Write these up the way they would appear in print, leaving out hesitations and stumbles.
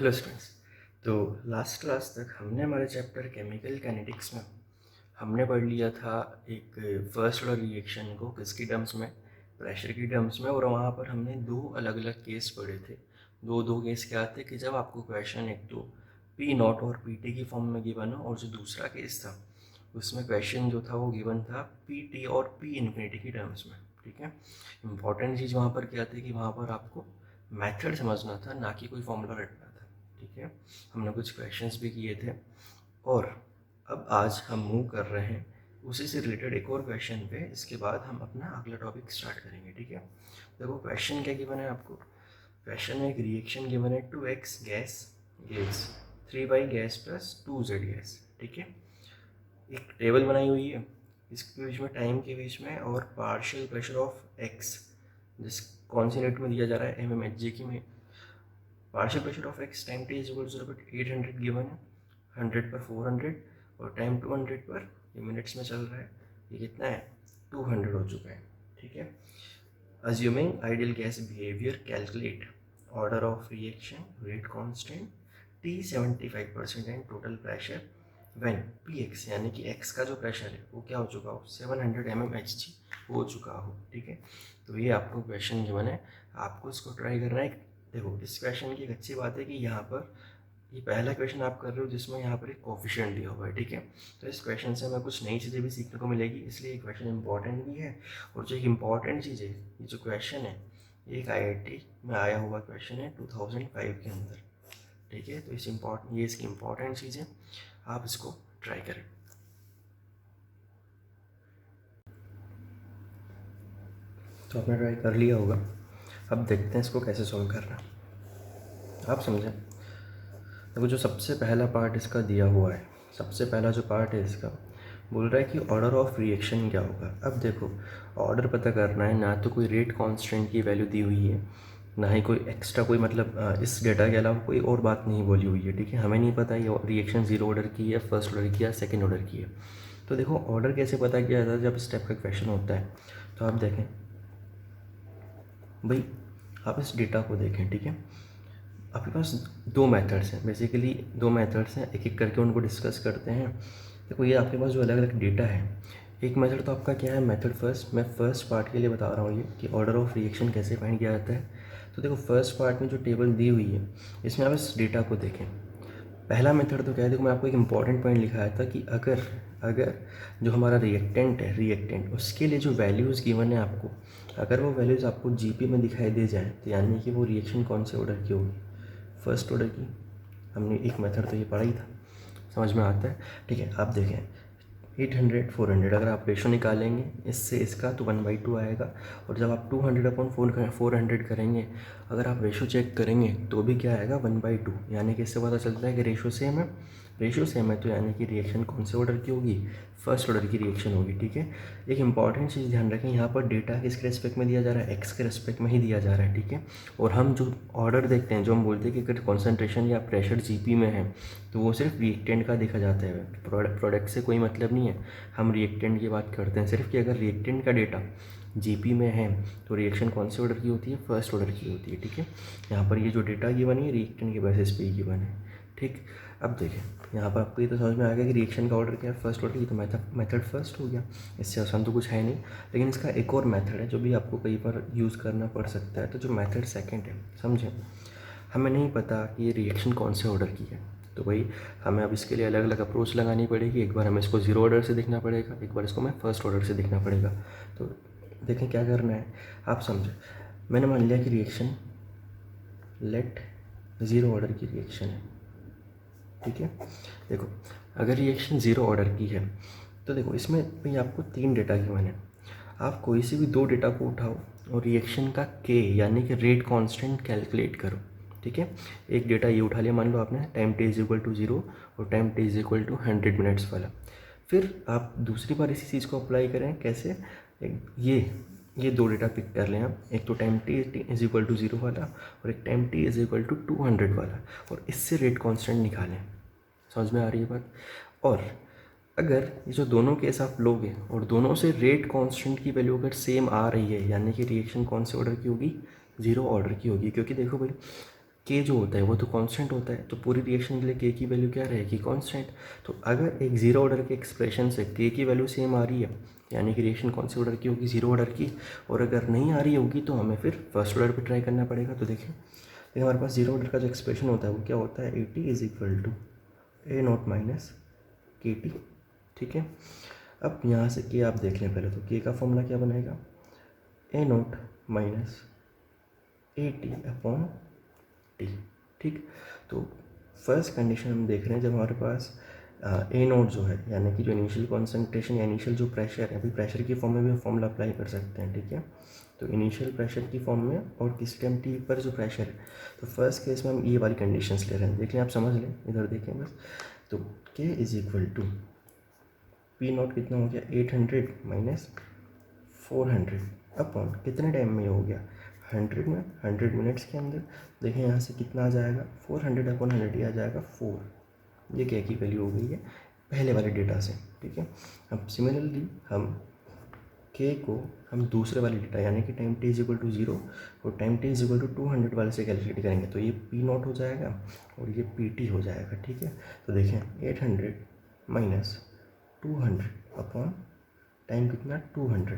Hello students. तो last class तक हमने हमारे चैप्टर केमिकल काइनेटिक्स में हमने पढ़ लिया था एक फर्स्ट ऑर्डर रिएक्शन को किसकी टर्म्स में, प्रेशर की टर्म्स में। और वहाँ पर हमने दो अलग अलग केस पढ़े थे। दो केस क्या थे कि जब आपको क्वेश्चन एक तो पी नॉट और पी टी की फॉर्म में गिवन हो, और जो दूसरा केस था उसमें क्वेश्चन जो था वो गिवन था पी टी और पी इन्फिनिटी की टर्म्स में। ठीक है, इंपॉर्टेंट चीज़ वहाँ पर क्या थी कि वहाँ पर आपको मेथड समझना था, ना कि कोई फॉर्मूला रटना था। ठीक है, हमने कुछ क्वेश्चंस भी किए थे। और अब आज हम मूव कर रहे हैं उसी से रिलेटेड एक और क्वेश्चन पे। इसके बाद हम अपना अगला टॉपिक स्टार्ट करेंगे। ठीक है, देखो क्वेश्चन क्या गिवन है आपको। क्वेश्चन में एक रिएक्शन गिवन है 2x gas gives 3y gas plus 2z gas. ठीक है, एक टेबल बनाई हुई है, इसके बीच में टाइम के बीच में और पार्शियल प्रेशर ऑफ x जिस कौन सी यूनिट में दिया जा रहा है, mmHg की में। Partial pressure of x time t is equal to 800 given है, 100 पर 400 और टाइम 200 पर, ये मिनट्स में चल रहा है, ये कितना है 200 हो चुका है। ठीक है, assuming ideal gas behaviour calculate order of reaction rate constant T 75% and total pressure when Px यानी कि x का जो प्रेशर है वो क्या हो चुका हो 700 mmHg हो चुका हो। ठीक है, तो ये आपको क्वेश्चन गिवन है, आपको इसको ट्राई करना है। देखो इस क्वेश्चन की एक अच्छी बात है कि यहाँ पर ये पहला क्वेश्चन आप कर रहे हो जिसमें यहाँ पर एक कोफिशिएंट दिया हुआ है। ठीक है, तो इस क्वेश्चन से हमें कुछ नई चीज़ें भी सीखने को मिलेगी, इसलिए ये क्वेश्चन इंपॉर्टेंट भी है। और जो एक इम्पॉर्टेंट चीज़ है, ये जो क्वेश्चन है ये एक IIT में आया हुआ क्वेश्चन है 2005 के अंदर। ठीक है, तो ये इसकी इम्पॉर्टेंट चीज़ है, आप इसको ट्राई करें। तो आपने ट्राई कर लिया होगा, अब देखते हैं इसको कैसे सॉल्व करना। आप समझें, देखो जो सबसे पहला पार्ट इसका दिया हुआ है, सबसे पहला जो पार्ट है इसका बोल रहा है कि ऑर्डर ऑफ रिएक्शन क्या होगा। अब देखो ऑर्डर पता करना है, ना तो कोई रेट कांस्टेंट की वैल्यू दी हुई है, ना ही कोई एक्स्ट्रा कोई मतलब इस डेटा के अलावा कोई और बात नहीं बोली हुई है। ठीक है, हमें नहीं पता ये रिएक्शन ज़ीरो ऑर्डर की है, फर्स्ट ऑर्डर की है, सेकेंड ऑर्डर की है। तो देखो ऑर्डर कैसे पता किया जाता है जब स्टेप का क्वेश्चन होता है। तो आप देखें भाई, आप इस डेटा को देखें। ठीक है, आपके पास दो मेथड्स हैं, बेसिकली दो मेथड्स हैं, एक एक करके उनको डिस्कस करते हैं। देखो ये आपके पास जो अलग अलग डेटा है, एक मेथड तो आपका क्या है, मेथड फर्स्ट। मैं फर्स्ट पार्ट के लिए बता रहा हूँ ये कि ऑर्डर ऑफ रिएक्शन कैसे फाइंड किया जाता है। तो देखो फर्स्ट पार्ट में जो टेबल दी हुई है इसमें आप इस डेटा को देखें। पहला मेथड तो क्या है, देखो मैं आपको एक इंपॉर्टेंट पॉइंट लिखाया था कि अगर अगर जो हमारा रिएक्टेंट उसके लिए जो वैल्यूज़ गिवन है आपको, अगर वो वैल्यूज़ आपको जीपी में दिखाई दे जाए तो यानी कि वो रिएक्शन कौन से ऑर्डर की होगी, फर्स्ट ऑर्डर की। हमने एक मेथड तो ये पढ़ा ही था, समझ में आता है। ठीक है, आप देखें 800 400 अगर आप रेशो निकालेंगे इससे इसका तो 1/2 आएगा। और जब आप 200/400 करेंगे, अगर आप रेशो चेक करेंगे तो भी क्या आएगा 1/2। यानी कि इससे पता चलता है कि रेशो सेम है, रेशो सेम है तो यानी कि रिएक्शन कौन से ऑर्डर की होगी, फर्स्ट ऑर्डर की रिएक्शन होगी। ठीक है, एक इंपॉर्टेंट चीज़ ध्यान रखें, यहाँ पर डेटा किसके रेस्पेक्ट में दिया जा रहा है, एक्स के रेस्पेक्ट में ही दिया जा रहा है। ठीक है, और हम जो ऑर्डर देखते हैं, जो हम बोलते हैं कि अगर कॉन्सेंट्रेशन या प्रेशर जीपी में है तो वो सिर्फ रिएक्टेंट का देखा जाता है, प्रोडक्ट से कोई मतलब नहीं है। हम रिएक्टेंट की बात करते हैं सिर्फ कि अगर रिएक्टेंट का डेटा जीपी में है तो रिएक्शन कौन से ऑर्डर की होती है, फर्स्ट ऑर्डर की होती है। ठीक है, यहाँ पर ये जो डेटा गिवन है रिएक्टेंट के बेसिस पे ही गिवन है। ठीक, अब देखें यहाँ पर आपको ये तो समझ में आ गया कि रिएक्शन का ऑर्डर क्या है, फर्स्ट ऑर्डर की, तो मेथड फर्स्ट हो गया, इससे आसान तो कुछ है नहीं। लेकिन इसका एक और मेथड है जो भी आपको कई बार यूज़ करना पड़ सकता है। तो जो मेथड सेकंड है, समझें, हमें नहीं पता कि ये रिएक्शन कौन से ऑर्डर की है, तो भाई हमें अब इसके लिए अलग अलग अप्रोच लगानी पड़ेगी। एक बार हमें इसको ज़ीरो ऑर्डर से देखना पड़ेगा, एक बार इसको हमें फर्स्ट ऑर्डर से देखना पड़ेगा। तो देखें क्या करना है, आप समझें। मैंने मान लिया कि रिएक्शन लेट ज़ीरो ऑर्डर की रिएक्शन है। ठीक है, देखो अगर रिएक्शन ज़ीरो ऑर्डर की है तो देखो इसमें भाई आपको 3 डेटा गिवन है, आप कोई से भी 2 डेटा को उठाओ और रिएक्शन का के यानी कि रेट कांस्टेंट कैलकुलेट करो। ठीक है, एक डेटा ये उठा लिया, मान लो आपने time t is equal to 0 और time t is equal to 100 minutes वाला। फिर आप दूसरी बार इसी चीज़ को अप्लाई करें, कैसे, ये 2 डेटा पिक कर लें आप, एक तो time t is equal to 0 वाला और एक time t is equal to 200 वाला, और इससे रेट कांस्टेंट निकालें। समझ में आ रही है बात। और अगर ये जो दोनों केस आप लोगे और दोनों से रेट कांस्टेंट की वैल्यू अगर सेम आ रही है, यानी कि रिएक्शन कौन से ऑर्डर की होगी, ज़ीरो ऑर्डर की होगी। क्योंकि देखो भाई के जो होता है वो तो कांस्टेंट होता है, तो पूरी रिएक्शन के लिए के की वैल्यू क्या रहेगी, कांस्टेंट। तो अगर एक जीरो ऑर्डर के एक्सप्रेशन से के की वैल्यू सेम आ रही है, यानी कि रिएक्शन कौन से ऑर्डर की होगी, जीरो ऑर्डर की। और अगर नहीं आ रही होगी तो हमें फिर फर्स्ट ऑर्डर पे ट्राई करना पड़ेगा। तो देखिए हमारे पास जीरो ऑर्डर का जो एक्सप्रेशन होता है वो क्या होता है, AT is equal to A not minus KT। ठीक है, अब यहाँ से के आप देख लें पहले, तो के का फॉर्मूला क्या बनेगा, A not minus AT upon T। ठीक, तो फर्स्ट कंडीशन हम देख रहे हैं जब हमारे पास A नोट जो है, यानी कि जो इनिशियल कॉन्सेंट्रेशन या इनिशियल जो प्रेशर है, अभी प्रेशर की फॉर्म में भी फॉर्मूला अप्लाई कर सकते हैं। ठीक है, तो इनिशियल प्रेशर की फॉर्म में और किस टाइम T पर जो प्रेशर है, तो फर्स्ट केस में हम ये वाली कंडीशंस ले रहे हैं। देख लें, आप समझ लें, इधर देखें बस। तो K is equal to P not कितना हो गया, 800 माइनस 400 अपॉन कितने टाइम में ये हो गया, 100 में, 100 मिनट्स के अंदर। देखें यहाँ से कितना आ जाएगा, 400 अपॉन 100, ये आ जाएगा 4। ये क्या की वैल्यू हो गई है पहले वाले डेटा से। ठीक है, अब सिमिलरली हम के को हम दूसरे वाले डेटा, यानी कि time t is equal to 0 और time t is equal to 200 वाले से कैलकुलेट करेंगे, तो ये P नॉट हो जाएगा और ये PT हो जाएगा। ठीक है, तो देखें 800 माइनस 200 अपॉन टाइम कितना 200।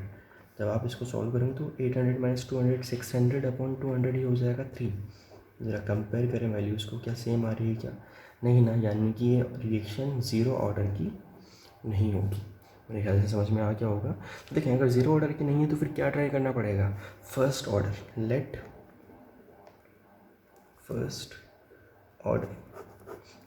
जब आप इसको सॉल्व करेंगे तो 800 माइनस 200 600 अपॉन 200 ही हो जाएगा 3। ज़रा कंपेयर करें वैल्यूज़ को, क्या सेम आ रही है क्या, नहीं ना, यानी कि ये रिएक्शन ज़ीरो ऑर्डर की नहीं होगी। मेरे ख्याल से समझ में आ गया होगा। तो देखें, अगर ज़ीरो ऑर्डर की नहीं है तो फिर क्या ट्राई करना पड़ेगा, first order. Let first order.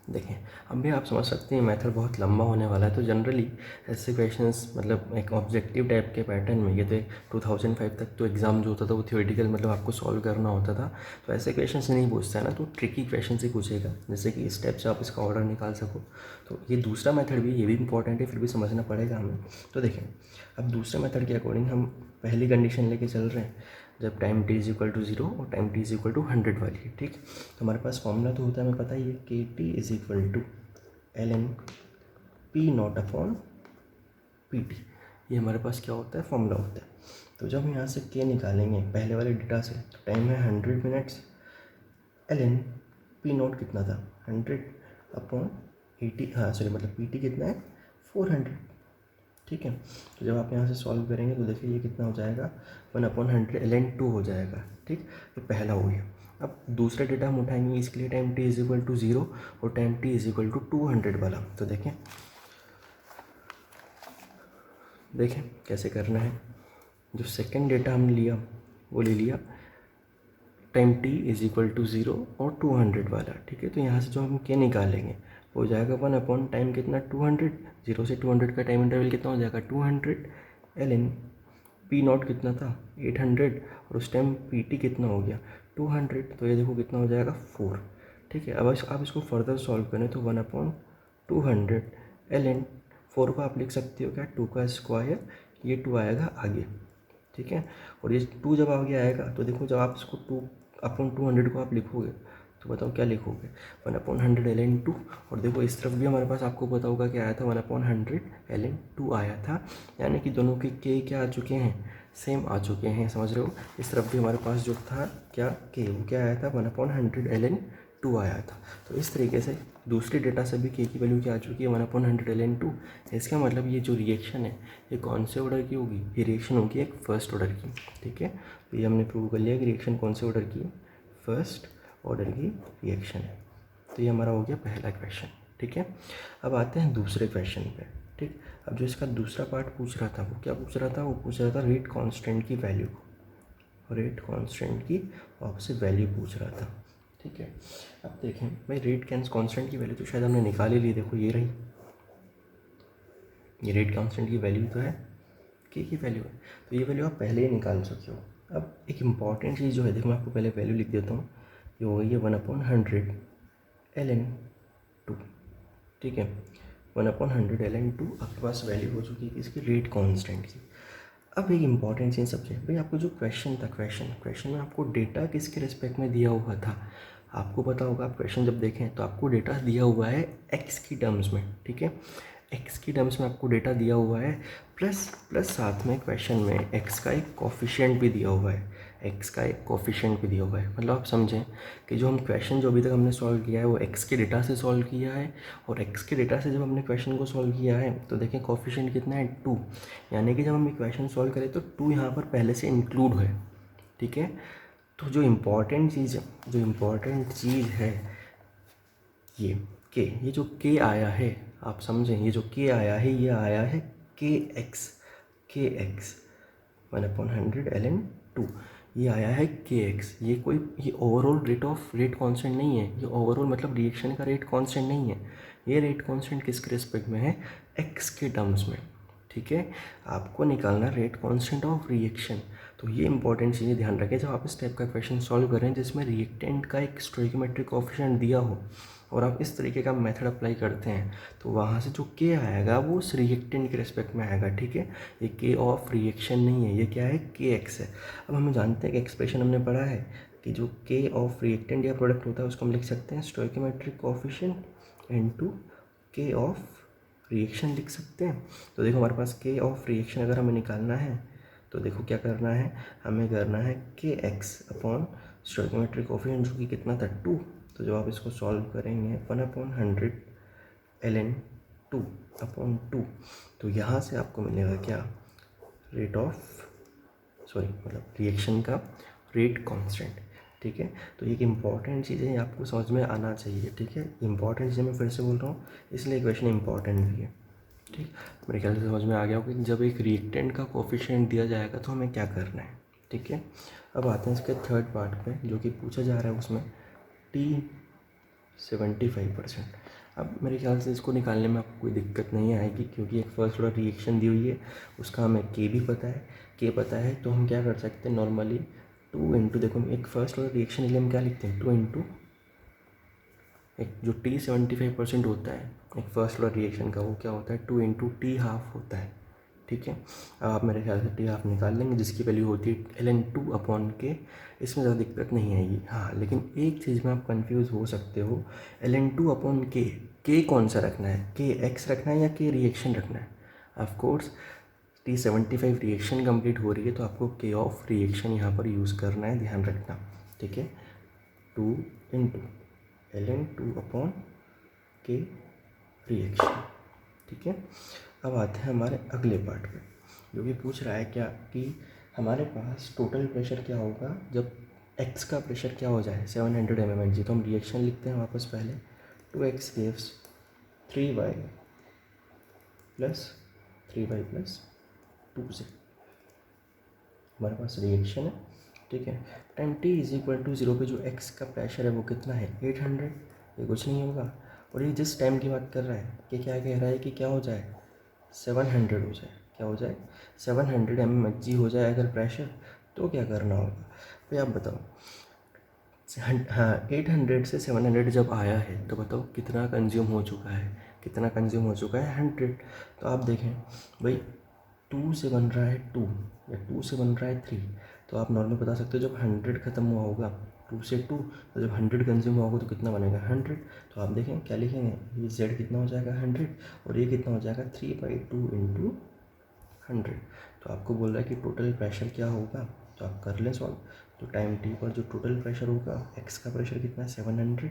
देखें, अब भी आप समझ सकते हैं मेथड बहुत लंबा होने वाला है, तो जनरली ऐसे क्वेश्चंस मतलब एक ऑब्जेक्टिव टाइप के पैटर्न में, ये तो 2005 तक तो एग्ज़ाम जो होता था वो थ्योरेटिकल मतलब आपको सॉल्व करना होता था, तो ऐसे क्वेश्चंस नहीं पूछता है ना, तो ट्रिकी क्वेश्चन ही पूछेगा, जैसे कि इस स्टेप से आप इसका ऑर्डर निकाल सको। तो ये दूसरा मेथड भी, ये भी इंपॉर्टेंट है, फिर भी समझना पड़ेगा हमें। तो देखें, अब दूसरे मेथड के अकॉर्डिंग हम पहली कंडीशन लेके चल रहे हैं, जब time t is equal to 0 और time t is equal to 100 वाली। ठीक, तो हमारे पास फॉर्मूला तो होता है, हमें पता ही है, K T is equal to ln P not upon PT। ये हमारे पास क्या होता है, फॉर्मूला होता है। तो जब हम यहाँ से k निकालेंगे पहले वाले डेटा से, तो टाइम है 100 मिनट्स, ln P नॉट कितना था 100 अपॉन 80, हाँ सॉरी मतलब PT कितना है 400। ठीक है, तो जब आप यहाँ से सॉल्व करेंगे तो देखिए ये कितना हो जाएगा, 1/100 ln 2 हो जाएगा। ठीक, तो पहला हो गया। अब दूसरा डेटा हम उठाएंगे, इसके लिए time t is equal to 0 और time t is equal to 200 वाला। तो देखें कैसे करना है। जो सेकंड डेटा हम लिया वो ले लिया time t is equal to 0 और 200 वाला। ठीक है, तो यहाँ से जो हम के निकालेंगे हो जाएगा 1 अपॉन टाइम कितना 200, 0 से 200 का टाइम इंटरवल कितना हो जाएगा 200 ln P नॉट कितना था 800 और उस टाइम PT कितना हो गया 200, तो ये देखो कितना हो जाएगा 4। ठीक है, अब आप इसको फर्दर सॉल्व करें तो 1 अपॉन 200 ln 4 को आप लिख सकते हो क्या 2 का स्क्वायर, ये 2 आएगा आगे। ठीक है, और ये 2 जब आगे आएगा तो देखो जब आप इसको 2 अपॉन 200 को आप लिखोगे तो बताओ क्या लिखोगे 1 अपॉन 100 ln 2। और देखो इस तरफ भी हमारे पास आपको पता होगा क्या आया था 1 अपॉन 100 ln 2 आया था, यानी कि दोनों के क्या आ चुके हैं, सेम आ चुके हैं। समझ रहे हो, इस तरफ भी हमारे पास जो था क्या के, वो क्या आया था 1 अपॉन 100 ln 2 आया था। तो इस तरीके से दूसरे डेटा से भी के की वैल्यू क्या आ चुकी है 1 अपॉन 100 ln 2। इसका मतलब ये जो रिएक्शन है ये कौन से ऑर्डर की होगी, ये रिएक्शन होगी एक फर्स्ट ऑर्डर की। ठीक है, तो ये हमने प्रूव कर लिया कि रिएक्शन कौन से ऑर्डर की है, फर्स्ट ऑर्डर की रिएक्शन है। तो ये हमारा हो गया पहला क्वेश्चन। ठीक है, अब आते हैं दूसरे क्वेश्चन पे। ठीक, अब जो इसका दूसरा पार्ट पूछ रहा था वो क्या पूछ रहा था, वो पूछ रहा था रेट कांस्टेंट की वैल्यू, रेट कांस्टेंट की आपसे वैल्यू पूछ रहा था। ठीक है, अब देखें भाई रेट कांस्टेंट की वैल्यू तो शायद हमने निकाल ही ली, देखो ये रही, ये रेट कांस्टेंट की वैल्यू तो है, के की वैल्यू है, तो ये वैल्यू आप पहले ही निकाल सकते हो। अब एक इम्पॉर्टेंट चीज़ जो है, देखो मैं आपको पहले वैल्यू लिख देता हूँ, ये हो गई है 1 अपॉन 100 ln 2। ठीक है, 1 अपॉन 100 ln 2 आपके पास वैल्यू हो चुकी है इसकी रेट कांस्टेंट की। अब एक इम्पॉर्टेंट चीज़ सबसे, भाई आपको जो क्वेश्चन था, क्वेश्चन में आपको डेटा किसके रिस्पेक्ट में दिया हुआ था, आपको पता होगा, आप क्वेश्चन जब देखें तो आपको डेटा दिया हुआ है एक्स की टर्म्स में। ठीक है, एक्स की टर्म्स में आपको डेटा दिया हुआ है, प्लस साथ में क्वेश्चन में एक्स का एक कोफिशिएंट भी दिया हुआ है। एक्स का एक कोफिशिएंट भी दिया हुआ है। मतलब आप समझें कि जो हम क्वेश्चन जो अभी तक हमने सॉल्व किया है वो एक्स के डेटा से सॉल्व किया है, और एक्स के डेटा से जब हमने क्वेश्चन को सॉल्व किया है तो देखें कोफिशिएंट कितना है 2, यानी कि जब हम क्वेश्चन सॉल्व करें तो 2 यहाँ पर पहले से इंक्लूड है। ठीक है, तो जो इम्पॉर्टेंट चीज़ है ये के, ये जो के आया है आप समझें, ये जो के आया है ये आया है के एक्स 1/100 ln 2, ये आया है के एक्स। ये ओवरऑल रेट कांस्टेंट नहीं है, ये ओवरऑल मतलब रिएक्शन का रेट कांस्टेंट नहीं है, ये रेट कांस्टेंट किसके रिस्पेक्ट में है, एक्स के टर्म्स में। ठीक है, आपको निकालना रेट कांस्टेंट ऑफ रिएक्शन। तो ये इंपॉर्टेंट चीज़ें ध्यान रखें जब आप इस टाइप का क्वेश्चन सॉल्व करें जिसमें रिएक्टेंट का एक स्टोइकोमेट्रिक कोएफिशिएंट दिया हो और आप इस तरीके का मेथड अप्लाई करते हैं तो वहाँ से जो के आएगा वो उस रिएक्टेंट के रिस्पेक्ट में आएगा। ठीक है, ये के ऑफ रिएक्शन नहीं है, ये क्या है, के एक्स है। अब हम जानते हैं कि एक्सप्रेशन हमने पढ़ा है कि जो के ऑफ रिएक्टेंट या प्रोडक्ट होता है उसको हम लिख सकते हैं स्टोइकोमेट्रिक कोएफिशिएंट इनटू के ऑफ रिएक्शन लिख सकते हैं। तो देखो हमारे पास के ऑफ रिएक्शन अगर हमें निकालना है तो देखो क्या करना है, हमें करना है के एक्स अपॉन स्टोइकोमेट्रिक कोएफिशिएंट जो कि कितना था 2। तो जब आप इसको सॉल्व करेंगे 1/100 ln 2/2, तो यहाँ से आपको मिलेगा क्या, रिएक्शन का रेट कांस्टेंट। ठीक है, तो ये इंपॉर्टेंट चीज़ें आपको समझ में आना चाहिए। ठीक है, इंपॉर्टेंट चीज़ें मैं फिर से बोल रहा हूँ इसलिए क्वेश्चन इंपॉर्टेंट भी है। ठीक, मेरे ख्याल से समझ में आ गया होगा कि जब एक रिएक्टेंट का कोफिशिएंट दिया जाएगा तो हमें क्या करना है। ठीक है, अब आते हैं इसके थर्ड पार्ट पे जो कि पूछा जा रहा है, उसमें T75%। अब मेरे ख्याल से इसको निकालने में आपको कोई दिक्कत नहीं आएगी क्योंकि एक फर्स्ट ऑर्डर रिएक्शन दी हुई है, उसका हमें के भी पता है, के पता है तो हम क्या कर सकते हैं नॉर्मली 2 इंटू, देखो एक फर्स्ट ऑर्डर रिएक्शन के लिए हम क्या लिखते हैं 2 इंटू एक जो T75% होता है एक फर्स्ट ऑर्डर रिएक्शन का, वो क्या होता है 2 इंटू टी हाफ होता है। ठीक है, अब आप मेरे ख्याल से टी हाफ निकाल लेंगे जिसकी वैल्यू होती है ln 2 अपॉन के, इसमें ज़्यादा दिक्कत नहीं आएगी। हाँ, लेकिन एक चीज़ में आप कंफ्यूज हो सकते हो, ln 2 अपॉन के कौन सा रखना है, के एक्स रखना है या के रिएक्शन रखना है। Of course T75 reaction complete हो रही है तो आपको के ऑफ रिएक्शन यहाँ पर यूज़ करना है, ध्यान रखना। ठीक है, 2 इंटू ln 2 अपॉन के रिएक्शन। ठीक है, अब आते हैं हमारे अगले पार्ट पे जो कि पूछ रहा है क्या कि हमारे पास टोटल प्रेशर क्या होगा जब एक्स का प्रेशर क्या हो जाए 700 mmHg। तो हम रिएक्शन लिखते हैं वापस पहले 2x gives 3y plus 3y plus 2z हमारे पास रिएक्शन है। ठीक है, time t is equal to 0 पे जो x का प्रेशर है वो कितना है 800, ये कुछ नहीं होगा। और ये जिस टाइम की बात कर रहा है कि क्या कह रहा है कि क्या हो जाए 700 हो जाए, क्या हो जाए 700 mmHg हो जाए अगर प्रेशर, तो क्या करना होगा भाई आप बताओ। हाँ, 800 से 700 जब आया है तो बताओ कितना कंज्यूम हो चुका है, कितना कंज्यूम हो चुका है 100। तो आप देखें भाई 2 से बन रहा है 2 या 2 से बन रहा है 3, तो आप नॉर्मल बता सकते हो जब 100 ख़त्म हुआ होगा 2 से 2, तो जब 100 कंज्यूम हुआ होगा तो कितना बनेगा 100। तो आप देखें क्या लिखेंगे, ये z कितना हो जाएगा 100 और ये कितना हो जाएगा 3/2 इंटू 100। तो आपको बोल रहा है कि टोटल प्रेशर क्या होगा, तो आप कर लें सॉल्व। तो टाइम t पर जो टोटल प्रेशर होगा x का प्रेशर कितना है 700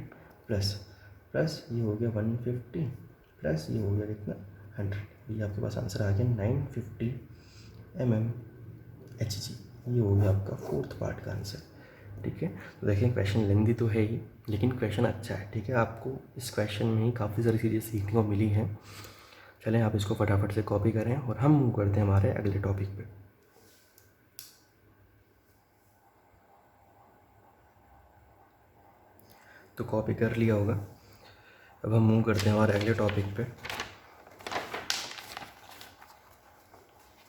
प्लस ये हो गया 150 प्लस ये हो गया कितना 100, ये आपके पास आंसर आ गया 950 mmHg। ये हो गया आपका फोर्थ पार्ट का आंसर। ठीक है, तो देखिए क्वेश्चन लेंदी तो है ही लेकिन क्वेश्चन अच्छा है। ठीक है, आपको इस क्वेश्चन में ही काफ़ी सारी चीज़ें सीखने को मिली हैं। चलें आप इसको फटाफट से कॉपी करें और हम मूव करते हैं हमारे अगले टॉपिक पे। तो कॉपी कर लिया होगा, अब हम मूव करते हैं हमारे अगले टॉपिक पे।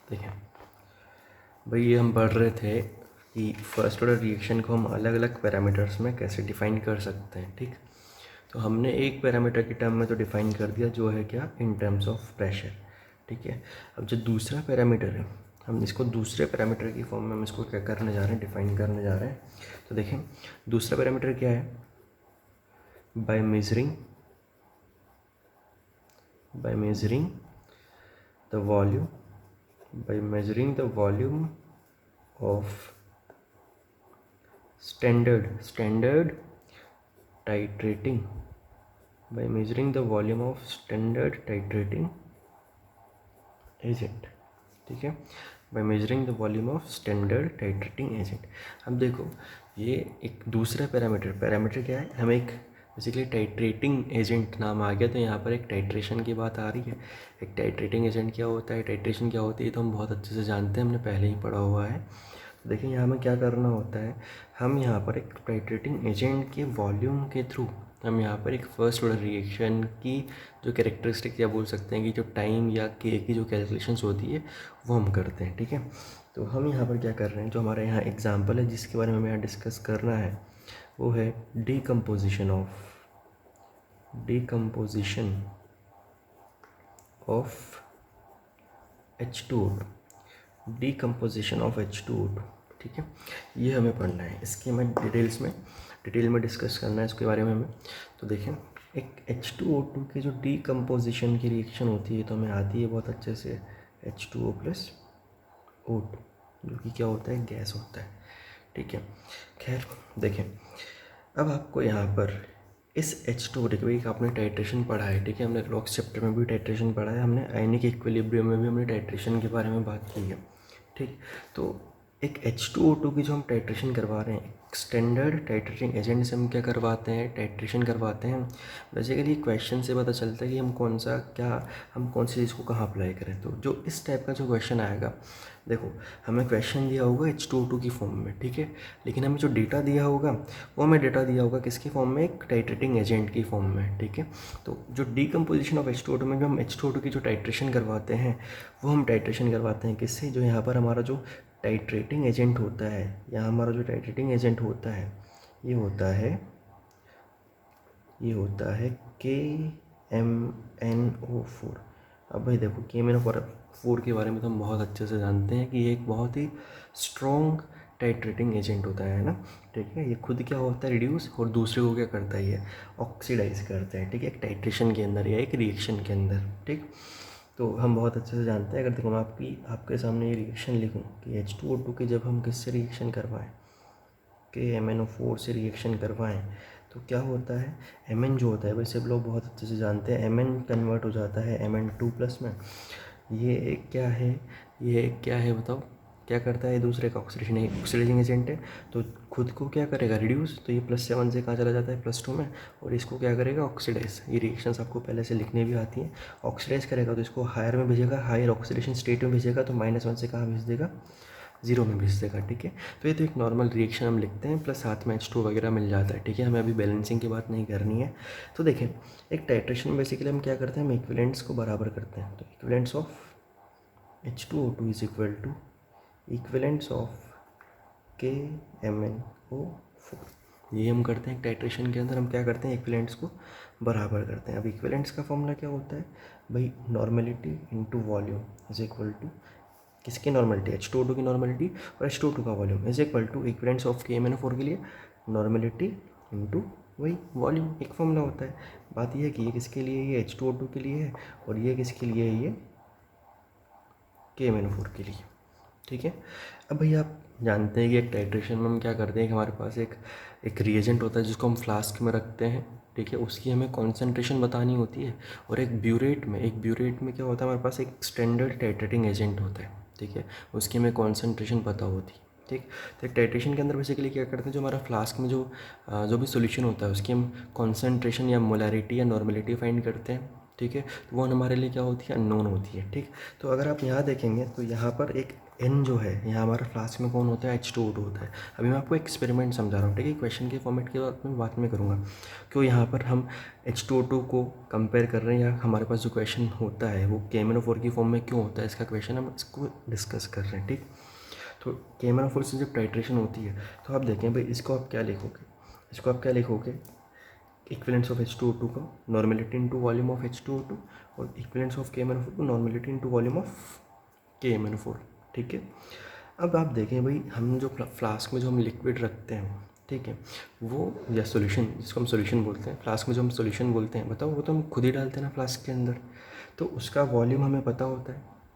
देखें भाई, ये हम पढ़ रहे थे कि फर्स्ट ऑर्डर रिएक्शन को हम अलग अलग पैरामीटर्स में कैसे डिफ़ाइन कर सकते हैं। ठीक, तो हमने एक पैरामीटर की टर्म में तो डिफ़ाइन कर दिया जो है क्या इन टर्म्स ऑफ प्रेशर। ठीक है, अब जो दूसरा पैरामीटर है हम इसको दूसरे पैरामीटर की फॉर्म में हम इसको क्या करने जा रहे हैं, डिफ़ाइन करने जा रहे हैं। तो देखें दूसरा पैरामीटर क्या है, by measuring the volume by measuring the volume of standard titrating by measuring the volume of standard titrating agent, ठीक है, by measuring the volume of standard titrating agent. अब देखो ये एक दूसरा पैरामीटर क्या है, हमें एक बेसिकली टाइट्रेटिंग एजेंट नाम आ गया, तो यहाँ पर एक टाइट्रेशन की बात आ रही है। एक टाइट्रेटिंग एजेंट क्या होता है, टाइट्रेशन क्या होती है, तो हम बहुत अच्छे से जानते हैं, हमने पहले ही पढ़ा हुआ है। तो देखिए यहाँ हमें क्या करना होता है, हम यहाँ पर एक टाइट्रेटिंग एजेंट के वॉल्यूम के थ्रू हम यहाँ पर एक फर्स्ट ऑर्डर रिएक्शन की जो कैरेक्टरिस्टिक या बोल सकते हैं कि जो टाइम या के की जो कैलकुलेशंस होती है वो हम करते हैं, ठीक है। तो हम यहाँ पर क्या कर रहे हैं, जो हमारे यहाँ एग्जांपल है जिसके बारे में हमें यहाँ डिस्कस करना है वो है decomposition of H2O2, decomposition of H2O2, ठीक है। ये हमें पढ़ना है, इसकी हमें डिटेल में डिस्कस करना है इसके बारे में हमें। तो देखें एक H2O2 की जो डीकम्पोजिशन की रिएक्शन होती है तो हमें आती है बहुत अच्छे से H2O प्लस O2, जो कि क्या होता है, गैस होता है, ठीक है। खैर देखें, अब आपको यहाँ पर इस H2O की एक आपने टाइट्रेशन पढ़ा है, ठीक है, हमने लॉक्स चैप्टर में भी टाइट्रेशन पढ़ा है, हमने आयनिक इक्विलिब्रियम में भी हमने टाइट्रेशन के बारे में बात की है, ठीक। तो एक H2O2 की जो हम टाइट्रेशन करवा रहे हैं, स्टैंडर्ड टाइट्रेटिंग एजेंट से हम क्या करवाते हैं, टाइट्रेशन करवाते हैं। बेसिकली क्वेश्चन से पता चलता है कि हम कौन सी चीज़ को कहाँ अप्लाई करें। तो जो इस टाइप का जो क्वेश्चन आएगा, देखो हमें क्वेश्चन दिया होगा H2O2 की फॉर्म में, ठीक है, लेकिन हमें जो डेटा दिया होगा वो हमें डेटा दिया होगा किसकी फॉर्म में, एक टाइट्रेटिंग एजेंट की फॉर्म में, ठीक है। तो जो डीकम्पोजिशन ऑफ H2O2 में जो हम H2O2 की जो टाइट्रेशन करवाते हैं वो हम टाइट्रेशन करवाते हैं किससे, जो यहाँ पर हमारा जो टाइट्रेटिंग एजेंट होता है, यहाँ हमारा जो टाइट्रेटिंग एजेंट होता है ये होता है KMnO4। अब भाई देखो KMnO4 के बारे में तो हम बहुत अच्छे से जानते हैं कि ये एक बहुत ही स्ट्रॉन्ग टाइट्रेटिंग एजेंट होता है ना, ठीक है। ये खुद क्या होता है, रिड्यूस, और दूसरे को क्या करता है, ये ऑक्सीडाइज करता है, ठीक है, एक टाइट्रेशन के अंदर या एक रिएक्शन के अंदर, ठीक। तो हम बहुत अच्छे से जानते हैं। अगर देखो मैं आपके सामने ये रिएक्शन लिखूँ कि H2O2 के जब हम किससे रिएक्शन करवाएं, KMnO4 से रिएक्शन करवाएं तो क्या होता है, Mn जो होता है वैसे आप लोग बहुत अच्छे से जानते हैं, Mn कन्वर्ट हो जाता है Mn2+ में। ये एक क्या है बताओ, क्या करता है, दूसरे का ऑक्सीडाइजिंग एजेंट है, तो खुद को क्या करेगा, रिड्यूस, तो ये +7 से कहाँ चला जाता है, +2 में, और इसको क्या करेगा, ऑक्सीडाइज। ये रिएक्शंस आपको पहले से लिखने भी आती हैं। ऑक्सीडाइज करेगा तो इसको हायर में भेजेगा, हायर ऑक्सीडेशन स्टेट में भेजेगा, तो -1 से कहाँ भेज देगा, 0 में भेज देगा, ठीक है। तो ये तो एक नॉर्मल रिएक्शन हम लिखते हैं, प्लस साथ में H2 वगैरह मिल जाता है, ठीक है। हमें अभी बैलेंसिंग की बात नहीं करनी है। तो देखें एक टाइट्रेशन में बेसिकली हम क्या करते हैं, हम इक्विवेलेंट्स को बराबर करते हैं। तो equivalents of H2O2 is equal to equivalents of KMnO4। ये हम करते हैं टाइट्रेशन के अंदर, हम क्या करते हैं, इक्विवेलेंट्स को बराबर करते हैं। अब इक्विवेलेंट्स का फॉर्मूला क्या होता है भाई, normality into volume is equal to किसकी नॉर्मेलिटी, H2O2 की नॉर्मेलिटी और H2O2 का volume is equal to equivalents of KMnO4 के लिए नॉर्मेलिटी इनटू वही वॉल्यूम, एक फॉर्मूला होता है। बात यह है कि ये किसके लिए, ये H2O2 के लिए है, और ये किसके लिए है, ये KMnO4 के लिए, ठीक है। अब भैया आप जानते हैं कि एक टाइट्रेशन में हम क्या करते हैं कि हमारे पास एक रिएजेंट होता है जिसको हम फ्लास्क में रखते हैं, ठीक है, उसकी हमें कॉन्सेंट्रेशन बतानी होती है। और एक ब्यूरेट में क्या होता है, हमारे पास एक स्टैंडर्ड टाइट्रेटिंग एजेंट होता है, ठीक है, उसकी हमें कॉन्सेंट्रेशन पता होती है, ठीक। तो एक टाइट्रेशन के अंदर बेसिकली क्या करते हैं, जो हमारा फ्लास्क में जो भी सोल्यूशन होता है उसकी हम कॉन्सेंट्रेशन या मोलैरिटी या नॉर्मेलिटी फाइंड करते हैं, ठीक है। तो वो हमारे लिए क्या होती है, अननोन होती है, ठीक। तो अगर आप यहाँ देखेंगे तो यहाँ पर एक N जो है, यहाँ हमारा फ्लास्क में कौन होता है, H2O2 होता है। अभी मैं आपको एक्सपेरिमेंट समझा रहा हूँ, ठीक है, क्वेश्चन के फॉर्मेट के बाद में करूँगा। क्यों यहाँ पर हम H2O2 को कंपेयर कर रहे हैं, या हमारे पास जो क्वेश्चन होता है वो KMnO4 की फॉर्म में क्यों होता है, इसका क्वेश्चन हम इसको डिस्कस कर रहे हैं, ठीक। तो KMnO4 से जब टाइट्रेशन होती है तो आप देखें भाई इसको आप क्या लिखोगे, इक्विवेलेंट्स ऑफ H2O2 को normality into volume of H2O2 और इक्विवेलेंट्स ऑफ KMnO4 को normality into volume of KMnO4, ठीक है। अब आप देखें भाई हम जो फ्लास्क में जो हम लिक्विड रखते हैं, ठीक है, वो या सॉल्यूशन जिसको हम सॉल्यूशन बोलते हैं, फ्लास्क में जो हम सॉल्यूशन बोलते हैं, बताओ वो तो हम खुद ही डालते हैं ना फ्लास्क के अंदर, तो उसका वॉल्यूम हमें पता होता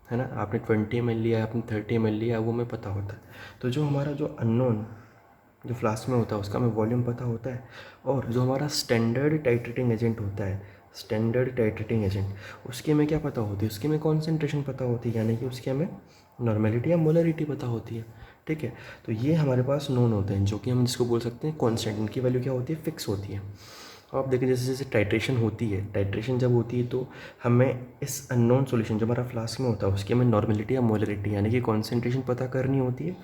है ना। आपने 20 ml लिया, आपने 30 ml लिया, वो हमें पता होता है। तो जो हमारा जो अननोन जो फ्लास्क में होता है उसका हमें वॉल्यूम पता होता है, और जो हमारा स्टैंडर्ड टाइट्रेटिंग एजेंट होता है, स्टैंडर्ड टाइट्रेटिंग एजेंट, उसकी हमें क्या पता होती है, उसकी हमें कॉन्सेंट्रेशन पता होती है, यानी कि उसकी हमें नॉर्मेलिटी या मोलरिटी पता होती है। ठीक है, तो ये हमारे पास नोन होते हैं, जो कि हम जिसको बोल सकते हैं कॉन्स्टेंट, इनकी वैल्यू क्या होती है, फिक्स होती है। आप देखिए जैसे जैसे टाइट्रेशन होती है, टाइट्रेशन जब होती है तो हमें इस अननोन सॉल्यूशन जो हमारा फ्लास्क में होता है उसकी हमें नॉर्मेलिटी या मोलरिटी यानी कि कॉन्सेंट्रेशन पता करनी होती है।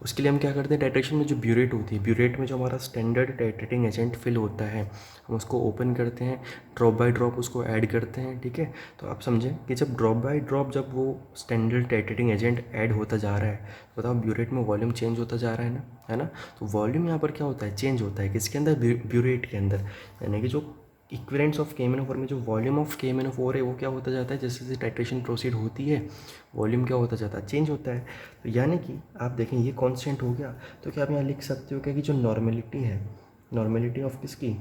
उसके लिए हम क्या करते हैं, टाइट्रेशन में जो ब्यूरेट होती है, ब्यूरेट में जो हमारा स्टैंडर्ड टाइट्रेटिंग एजेंट फिल होता है, हम उसको ओपन करते हैं, ड्रॉप बाय ड्रॉप उसको ऐड करते हैं। ठीक है, तो आप समझें कि जब ड्रॉप बाय ड्रॉप जब वो स्टैंडर्ड टाइट्रेटिंग एजेंट ऐड होता जा रहा है, तो बताओ ब्यूरेट में वॉल्यूम चेंज होता जा रहा है ना, है ना। तो वॉल्यूम यहाँ पर क्या होता है, चेंज होता है, किसके अंदर, ब्यूरेट के अंदर, यानी कि जो इक्विवेलेंस ऑफ KMnO4 में जो वॉल्यूम ऑफ KMnO4 है वो क्या होता जाता है, जैसे जैसे टाइट्रेशन प्रोसीड होती है वॉल्यूम क्या होता जाता है, चेंज होता है। तो यानी कि आप देखें ये कांस्टेंट हो गया, तो क्या आप यहाँ लिख सकते हो क्या कि जो नॉर्मेलिटी है, नॉर्मेलिटी ऑफ किसकी,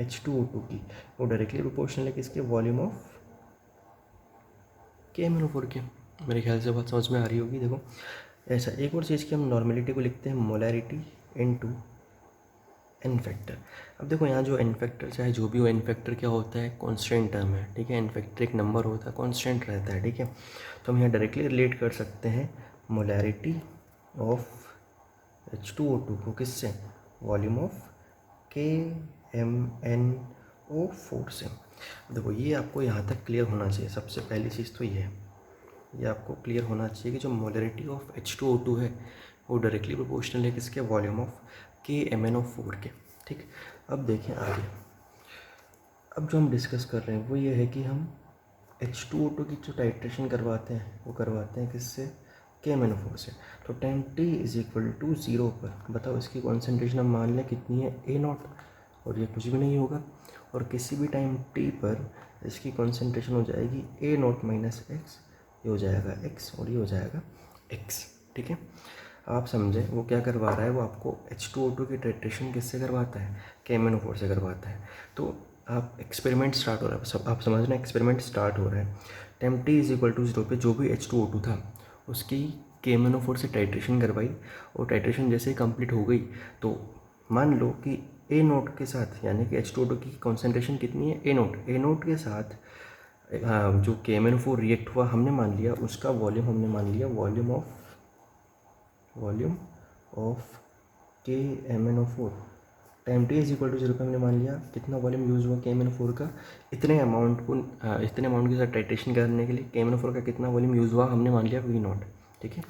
H2O2 की, वो डायरेक्टली प्रोपोर्शनल है किसके, वॉल्यूम ऑफ KMnO4 के। मेरे ख्याल से बात समझ में आ रही होगी। देखो ऐसा एक और चीज़ की हम नॉर्मेलिटी को लिखते हैं मोलैरिटी इनटू एन फैक्टर। अब देखो यहाँ जो एन फैक्टर चाहे जो भी हो, एन फैक्टर क्या होता है, कांस्टेंट टर्म है। ठीक है, एन फैक्टर एक नंबर होता है, कांस्टेंट रहता है। ठीक है, तो हम यहाँ डायरेक्टली रिलेट कर सकते हैं मोलैरिटी ऑफ H2O2 को किससे, वॉल्यूम ऑफ KMnO4 से। देखो ये आपको यहाँ तक क्लियर होना चाहिए, सबसे पहली चीज़ तो ये है, ये आपको क्लियर होना चाहिए कि जो मोलरिटी ऑफ H2O2 है वो डायरेक्टली प्रोपोर्शनल है किसके, वॉल्यूम ऑफ KMnO4 के। ठीक, अब देखें आगे, अब जो हम डिस्कस कर रहे हैं वो ये है कि हम H2O2 की जो टाइट्रेशन करवाते हैं वो करवाते हैं किससे, KMnO4 से। तो time t is equal to 0 पर बताओ इसकी कॉन्सेंट्रेशन हम मान लें कितनी है, A0, और ये कुछ भी नहीं होगा, और किसी भी टाइम t पर इसकी कॉन्सेंट्रेशन हो जाएगी A0 माइनस एक्स, ये हो जाएगा x और ये हो जाएगा x। ठीक है, आप समझें वो क्या करवा रहा है, वो आपको H2O2 की टाइट्रेशन किससे करवाता है, KMnO4 से करवाता है। तो आप एक्सपेरिमेंट स्टार्ट हो रहा है, सब आप समझना, एक्सपेरिमेंट स्टार्ट हो रहा है, time t is equal to 0 पे जो भी H2O2 था उसकी KMnO4 से टाइट्रेशन करवाई, और टाइट्रेशन जैसे ही कंप्लीट हो गई तो मान लो कि A0 के साथ, यानी कि H2O2 की कॉन्सेंट्रेशन कितनी है, A0 के साथ जो KMnO4 रिएक्ट हुआ हमने मान लिया, उसका वॉल्यूम हमने मान लिया volume of KMnO4, time t is equal to 0 पे हमने मान लिया कितना वॉल्यूम यूज़ हुआ KMnO4 का, इतने अमाउंट के साथ टाइट्रेशन करने के लिए KMnO4 का कितना वॉल्यूम यूज़ हुआ हमने मान लिया V0। ठीक है,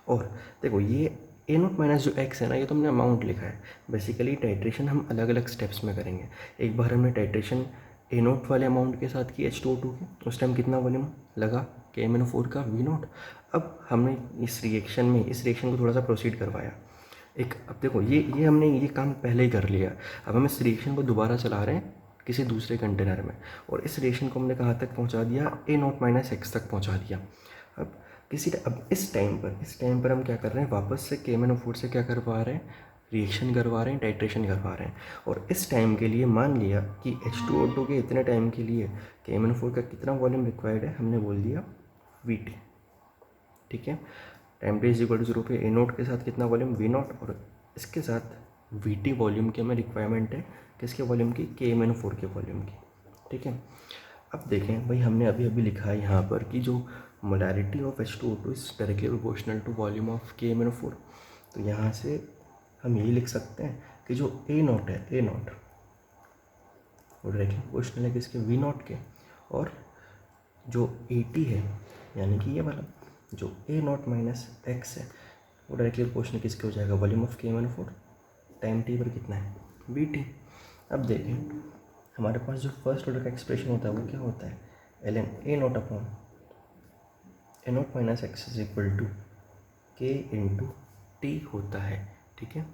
और देखो ये A0 माइनस जो x है ना, ये तो हमने अमाउंट लिखा है। बेसिकली टाइट्रेशन हम अलग अलग स्टेप्स में करेंगे। एक बार हमने टाइट्रेशन A0 वाले अमाउंट के साथ की H2O2 की, उस टाइम कितना वॉल्यूम लगा KMnO4 का, V0। अब हमने इस रिएक्शन को थोड़ा सा प्रोसीड करवाया अब देखो ये हमने ये काम पहले ही कर लिया, अब हम इस रिएक्शन को दोबारा चला रहे हैं किसी दूसरे कंटेनर में, और इस रिएक्शन को हमने कहाँ तक पहुँचा दिया, A0 माइनस एक्स तक पहुँचा दिया। अब इस टाइम पर हम क्या कर रहे हैं, वापस से KMnO4 से क्या करवा रहे हैं, रिएक्शन करवा रहे हैं, टाइट्रेशन करवा रहे हैं। और इस टाइम के लिए मान लिया कि H2O2 के इतने टाइम के लिए KMnO4 का कितना वॉल्यूम रिक्वायर्ड है, हमने बोल दिया VT। ठीक है, time t is equal to 0 पे A0 के साथ कितना वॉल्यूम, V0, और इसके साथ VT वॉल्यूम की हमें रिक्वायरमेंट है, किसके वॉल्यूम की, KMnO4 के वॉल्यूम की। ठीक है, अब देखें भाई हमने अभी अभी लिखा है यहाँ पर कि जो molarity of H2O2 is directly proportional to volume of KMnO4। तो यहाँ से हम यही लिख सकते हैं कि जो A0 है, A0 वो डायरेक्टली प्रोपोर्शनल है किसके, V0 के, और जो AT है यानी कि ये वाला जो A0 माइनस एक्स है वो डायरेक्टली प्रोपोर्शनल किसके हो जाएगा, volume of KMnO4 time t पर कितना है, VT। अब देखें हमारे पास जो फर्स्ट ऑर्डर का एक्सप्रेशन होता है वो क्या होता है, ln A0 upon A0 minus X is equal to K into T होता है। ठीक है,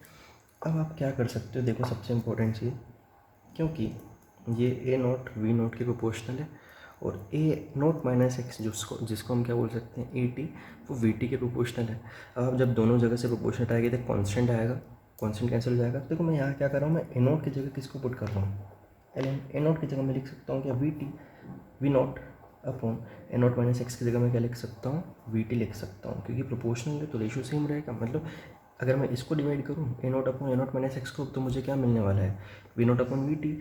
अब आप क्या कर सकते हो, देखो सबसे इम्पोर्टेंट चीज़, क्योंकि ये A0 V0 के प्रोपोर्शनल है, और A0 माइनस एक्स जिसको हम क्या बोल सकते हैं AT, वो VT के प्रोपोर्शनल है। अब जब दोनों जगह से प्रोपोर्शनल आएगी तो कांस्टेंट आएगा, कांस्टेंट कैंसिल हो जाएगा। देखो मैं यहाँ क्या कर रहा हूँ, मैं A0 की जगह किसको पुट कर रहा हूँ, A0 की जगह मैं लिख सकता हूँ क्या, V0 upon A0 minus X की जगह मैं क्या लिख सकता हूँ, VT लिख सकता हूँ, क्योंकि प्रोपोर्शनल है तो रेशियो सेम रहेगा। मतलब अगर मैं इसको डिवाइड करूँ A naught upon A naught minus x को, तो मुझे क्या मिलने वाला है, V naught upon V T.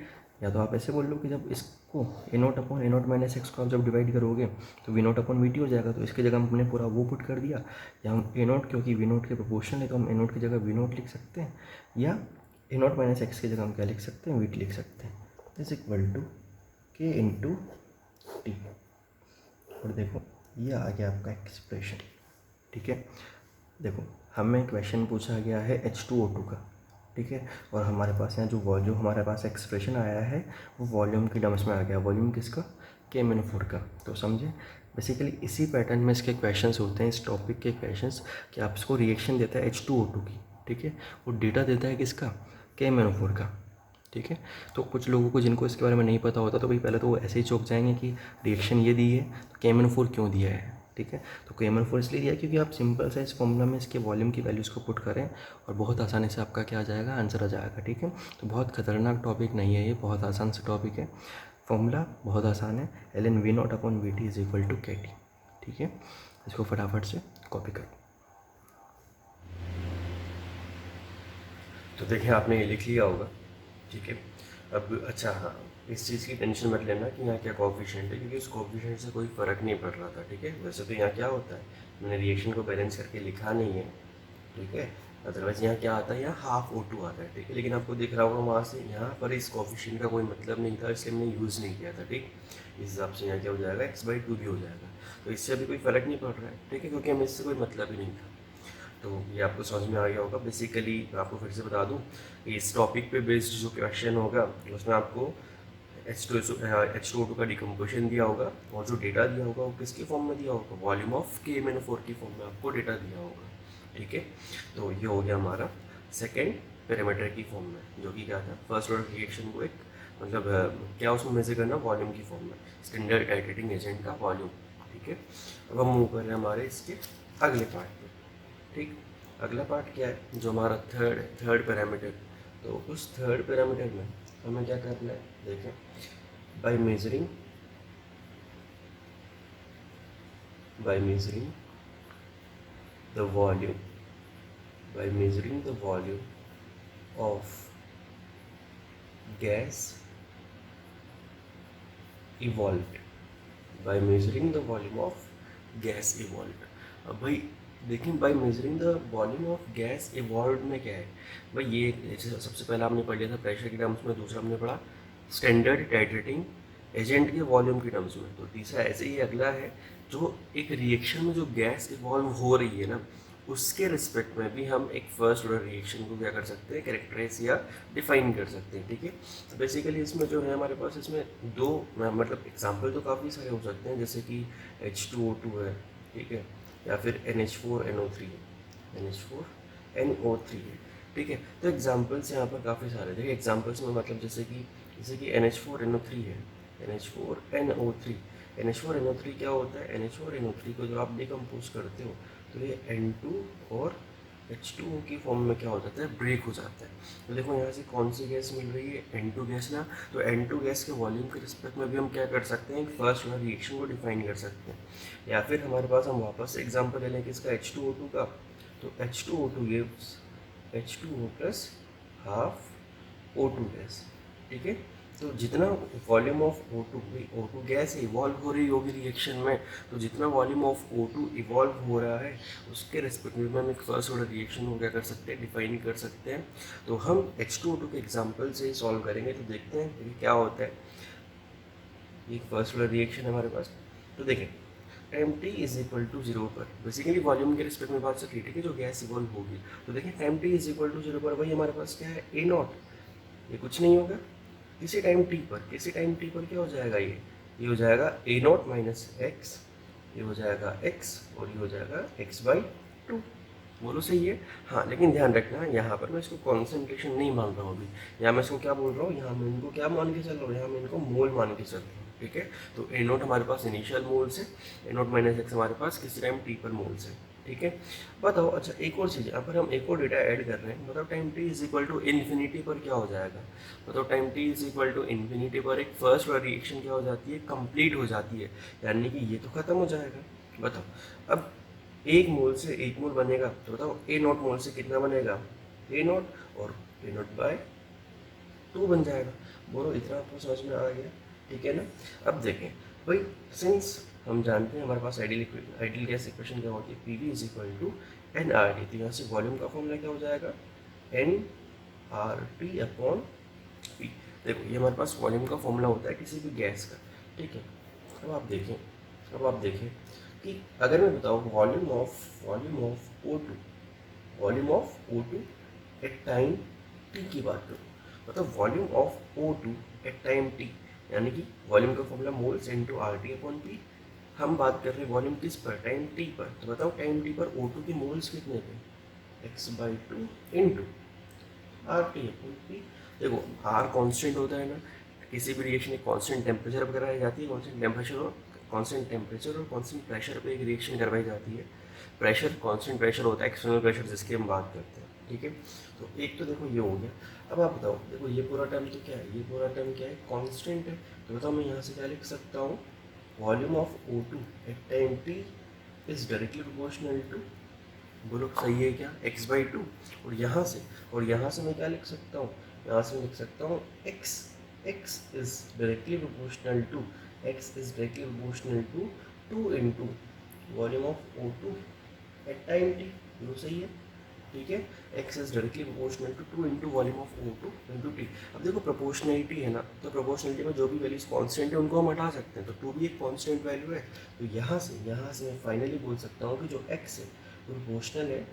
या तो आप ऐसे बोल लो कि जब इसको A naught upon A naught minus x को आप जब डिवाइड करोगे तो V naught upon V T हो जाएगा। तो इसकी जगह हमने पूरा वो पुट कर दिया, या हम ए नॉट, क्योंकि वी नॉट के प्रोपोर्शनल है तो हम ए नॉट की जगह वी नॉट लिख सकते हैं, या ए नॉट माइनस एक्स की जगह हम क्या लिख सकते हैं, वी टी लिख सकते हैं, इज इक्वल टू के इंटू टी। और देखो ये आ गया आपका एक्सप्रेशन। ठीक है, देखो हमें क्वेश्चन पूछा गया है H2O2 का, ठीक है, और हमारे पास यहाँ जो वॉल्यूम हमारे पास एक्सप्रेशन आया है वो वॉल्यूम की टर्म्स में आ गया। वॉल्यूम किसका, KMnO4 का। तो समझे, बेसिकली इसी पैटर्न में इसके क्वेश्चंस होते हैं, इस टॉपिक के क्वेश्चंस, कि आपको रिएक्शन देता है H2O2 की, ठीक है, वो डेटा देता है किसका, KMnO4 का। ठीक है, तो कुछ लोगों को जिनको इसके बारे में नहीं पता होता तो भाई पहले तो वो ऐसे ही चौंक जाएंगे कि रिएक्शन ये दी है तो KMnO4 क्यों दिया है। ठीक है, तो KMnO4 इसलिए दिया है क्योंकि आप सिंपल सा इस फॉर्मूला में इसके वॉल्यूम की वैल्यूज़ को पुट करें और बहुत आसानी से आपका क्या आ जाएगा, आंसर आ जाएगा। ठीक है, तो बहुत खतरनाक टॉपिक नहीं है ये, बहुत आसान सा टॉपिक है, फॉर्मूला बहुत आसान है, ln V not upon V T is equal to K T. ठीक है, इसको फटाफट से कॉपी करो। तो देखिए आपने ये लिख लिया होगा। ठीक है, अब अच्छा हाँ, इस चीज़ की टेंशन मत लेना कि यहाँ क्या कोएफिशिएंट है, क्योंकि उस कोएफिशिएंट से कोई फ़र्क नहीं पड़ रहा था। ठीक है, वैसे तो यहाँ क्या होता है, मैंने रिएक्शन को बैलेंस करके लिखा नहीं है। ठीक है, अदरवाइज यहाँ क्या आता है, यहाँ हाफ O2 आता है। ठीक है, लेकिन आपको दिख रहा होगा वहाँ से यहाँ पर इस कोएफिशिएंट का कोई मतलब नहीं था, इसलिए मैंने यूज़ नहीं किया था। ठीक, इस हिसाब से यहाँ क्या हो जाएगा, x/2 भी हो जाएगा। तो इससे अभी कोई फ़र्क नहीं पड़ रहा है। ठीक है, क्योंकि हमें इससे कोई मतलब ही नहीं था। तो ये आपको समझ में आ गया होगा। बेसिकली मैं आपको फिर से बता दूं, इस टॉपिक पे बेस्ड जो क्वेश्चन होगा उसमें आपको H2O2 का डिकम्पोजिशन दिया होगा, और जो डेटा दिया होगा वो किसके फॉर्म में दिया होगा, वॉल्यूम ऑफ KMnO4 की फॉर्म में आपको डेटा दिया होगा। ठीक है, तो ये हो गया हमारा सेकेंड पैरामीटर की फॉर्म में, जो कि क्या था, फर्स्ट ऑर्डर रिएक्शन को एक मतलब क्या उसमें मेजर करना, वॉल्यूम की फॉर्म में, स्टैंडर्ड टाइट्रेटिंग एजेंट का वॉल्यूम। ठीक है, अब हम मूव कर रहे हैं हमारे इसके अगले पार्ट में। ठीक, अगला पार्ट क्या है, जो हमारा थर्ड पैरामीटर। तो उस थर्ड पैरामीटर में हमें क्या करना है, देखें, bye measuring the volume of gas evolved, अब भाई देखिए, bye measuring the volume of gas evolved में क्या है भाई, ये जैसे सबसे पहला हमने पढ़ लिया था प्रेशर के टर्म्स में, दूसरा हमने पढ़ा स्टैंडर्ड टाइट्रेटिंग एजेंट के वॉल्यूम के टर्म्स में, तो तीसरा ऐसे ही अगला है, जो एक रिएक्शन में जो गैस इवॉल्व हो रही है ना, उसके रिस्पेक्ट में भी हम एक फर्स्ट ऑर्डर रिएक्शन को क्या कर सकते हैं, कैरेक्टराइज या डिफाइन कर सकते हैं। ठीक है, तो बेसिकली इसमें जो है हमारे पास इसमें दो मतलब एग्जांपल तो काफ़ी सारे हो सकते हैं, जैसे कि H2O2 है, ठीक है, या फिर NH4NO3 है। ठीक है, तो एग्जांपल्स यहाँ पर काफ़ी सारे, देखिए एग्जांपल्स में मतलब जैसे कि NH4NO3 है, NH4NO3 क्या होता है, NH4NO3 को जब आप डिकम्पोज करते हो तो ये N2 और H2O की फॉर्म में क्या हो जाता है, ब्रेक हो जाता है। तो देखो यहाँ से कौन सी गैस मिल रही है, N2 गैस ना, तो N2 गैस के वॉल्यूम के रिस्पेक्ट में भी हम क्या कर सकते हैं, फर्स्ट ऑर्डर रिएक्शन को डिफाइन कर सकते हैं। या फिर हमारे पास हम वापस एग्जांपल ले लें किसका, H2O2 का, तो H2O2 gives H2O plus half O2 gas. ठीक है, तो जितना volume of O2 gas evolve हो रही होगी रिएक्शन में, तो जितना वॉल्यूम ऑफ O2 इवॉल्व हो रहा है उसके रिस्पेक्टिव में हम एक फर्स्ट ऑर्डर रिएक्शन को क्या कर सकते हैं, डिफाइन कर सकते हैं। तो हम H2O2 के एग्जांपल से ही सॉल्व करेंगे, तो देखते हैं कि क्या होता है। एक फर्स्ट ऑर्डर रिएक्शन है हमारे पास, तो देखें time t is equal to 0 पर, बेसिकली वॉल्यूम के रिस्पेक्ट में बात चल रही है, ठीक है, जो गैस इवॉल्व होगी। तो देखिए time t is equal to 0 पर भाई हमारे पास क्या है, A नॉट, ये कुछ नहीं होगा, किसी टाइम t पर क्या हो जाएगा, ये हो जाएगा A नॉट माइनस एक्स, ये हो जाएगा x, और ये हो जाएगा x/2। बोलो सही है। हाँ, लेकिन ध्यान रखना यहाँ पर मैं इसको कॉन्सेंट्रेशन नहीं मान रहा हूँ अभी, यहाँ मैं इसको क्या बोल रहा हूँ, यहाँ मैं इनको क्या मान के चल रहा हूँ, यहाँ मैं इनको मोल मान के चल रहा हूँ। ठीक है, तो A नॉट हमारे पास इनिशियल मोल्स है, A नॉट माइनस एक्स हमारे पास किसी टाइम t पर मोल्स है। ठीक है, बताओ, अच्छा एक और चीज़, यहाँ पर हम एक और डेटा ऐड कर रहे हैं, मतलब time t is equal to infinity पर क्या हो जाएगा, मतलब time t is equal to infinity पर एक फर्स्ट ऑर्डर रिएक्शन क्या हो जाती है, कंप्लीट हो जाती है, यानी कि ये तो ख़त्म हो जाएगा। बताओ, अब एक मोल से 1 मोल बनेगा, तो बताओ ए नॉट मोल से कितना बनेगा, ए नॉट, और ए नॉट बाय 2 बन जाएगा। बोलो इतना आपको समझ में आ गया, ठीक है ना। अब देखें भाई, सिंस हम जानते हैं हमारे पास आइडियल गैस इक्वेशन क्या होती है, P V is equal to N R T, तो यहाँ से वॉल्यूम का फॉर्मूला क्या हो जाएगा, N R T upon P. देखो ये हमारे पास वॉल्यूम का फॉर्मूला होता है किसी भी गैस का, ठीक है। अब आप देखें कि अगर मैं बताऊँ volume of O two at time T की बात करूँ, मतलब volume of O two at time T, यानी कि वॉल्यूम का formula moles into R T upon P. हम बात कर रहे हैं वॉल्यूम किस पर, टाइम टी पर, तो बताओ टाइम टी पर ओ टू की मोल्स कितने थे, x/2 into are T upon P. देखो आर कांस्टेंट होता है ना, किसी भी रिएक्शन एक कांस्टेंट टेम्परेचर पर कराई जाती है, कांस्टेंट टेम्परेचर और कांस्टेंट प्रेशर पे एक रिएक्शन करवाई जाती है। प्रेशर कांस्टेंट प्रेशर होता है, एक्सटर्नल प्रेशर जिसकी हम बात करते हैं, ठीक है। तो एक तो देखो ये हो गया। अब आप बताओ, देखो ये पूरा टर्म तो क्या है, ये पूरा टर्म क्या है, कांस्टेंट है। तो बताओ मैं यहाँ से क्या लिख सकता हूँ, volume of O2 at time t is directly proportional to, बोलो सही है क्या, x/2। और यहाँ से मैं क्या लिख सकता हूँ, यहाँ से मैं लिख सकता हूँ x is directly proportional to 2 into volume of O2 at time t, बोलो सही है, ठीक है। x is directly proportional to 2 into volume of O2 into T. अब देखो प्रोपोर्शनलिटी है ना, तो प्रोपोर्शनलिटी में जो भी वैल्यूज कांस्टेंट है उनको हम हटा सकते हैं, तो 2 भी एक कांस्टेंट वैल्यू है। तो यहाँ से मैं फाइनली बोल सकता हूँ कि जो x है प्रोपोर्शनल है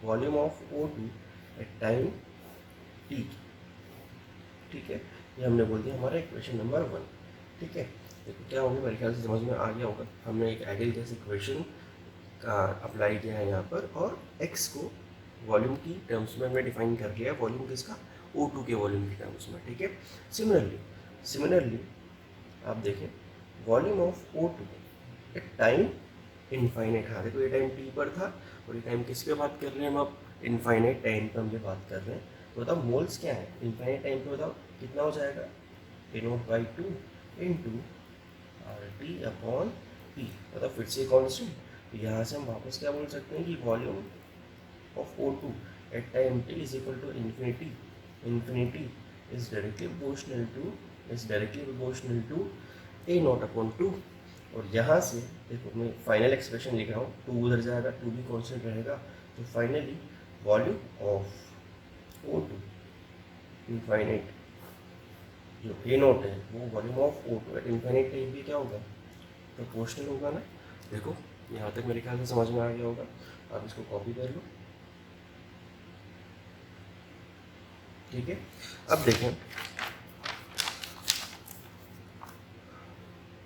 volume of O2 at time t, ठीक है। ये हमने बोल दिया हमारा इक्वेशन नंबर 1, ठीक है। देखो क्या होगा, मेरे ख्याल से समझ में आ गया होगा, हमने एक आइडियल गैस इक्वेशन का अप्लाई किया है यहाँ पर, और x को वॉल्यूम की टर्म्स में हमने डिफाइन कर लिया, वॉल्यूम किसका, O2 के वॉल्यूम की टर्म्स में, ठीक है। सिमिलरली आप देखें volume of O2 at time infinite, हाँ देखो ये टाइम t पर था, और ये टाइम किस पे बात कर रहे हैं हम, अब इनफाइनाइट टाइम पर हम जो बात कर रहे हैं। तो बताओ मोल्स क्या है इनफाइनाइट टाइम पे, बताओ कितना हो जाएगा, A0/2 into are T upon P, मतलब फिर से कांस्टेंट। तो यहाँ से हम वापस क्या बोल सकते हैं कि volume of O2 at time t is equal to infinity is directly proportional to A0 upon 2। और यहाँ से देखो मैं फाइनल एक्सप्रेशन लिख रहा हूँ, 2 उधर जाएगा, 2 भी कांस्टेंट रहेगा, तो finally volume of O2 infinite जो A0 है वो volume of O2 at infinite time भी क्या होगा, प्रोपोर्शनल होगा ना। देखो यहाँ तक मेरे ख्याल से समझ में आ गया होगा, आप इसको कॉपी कर लो, ठीक है। अब देखें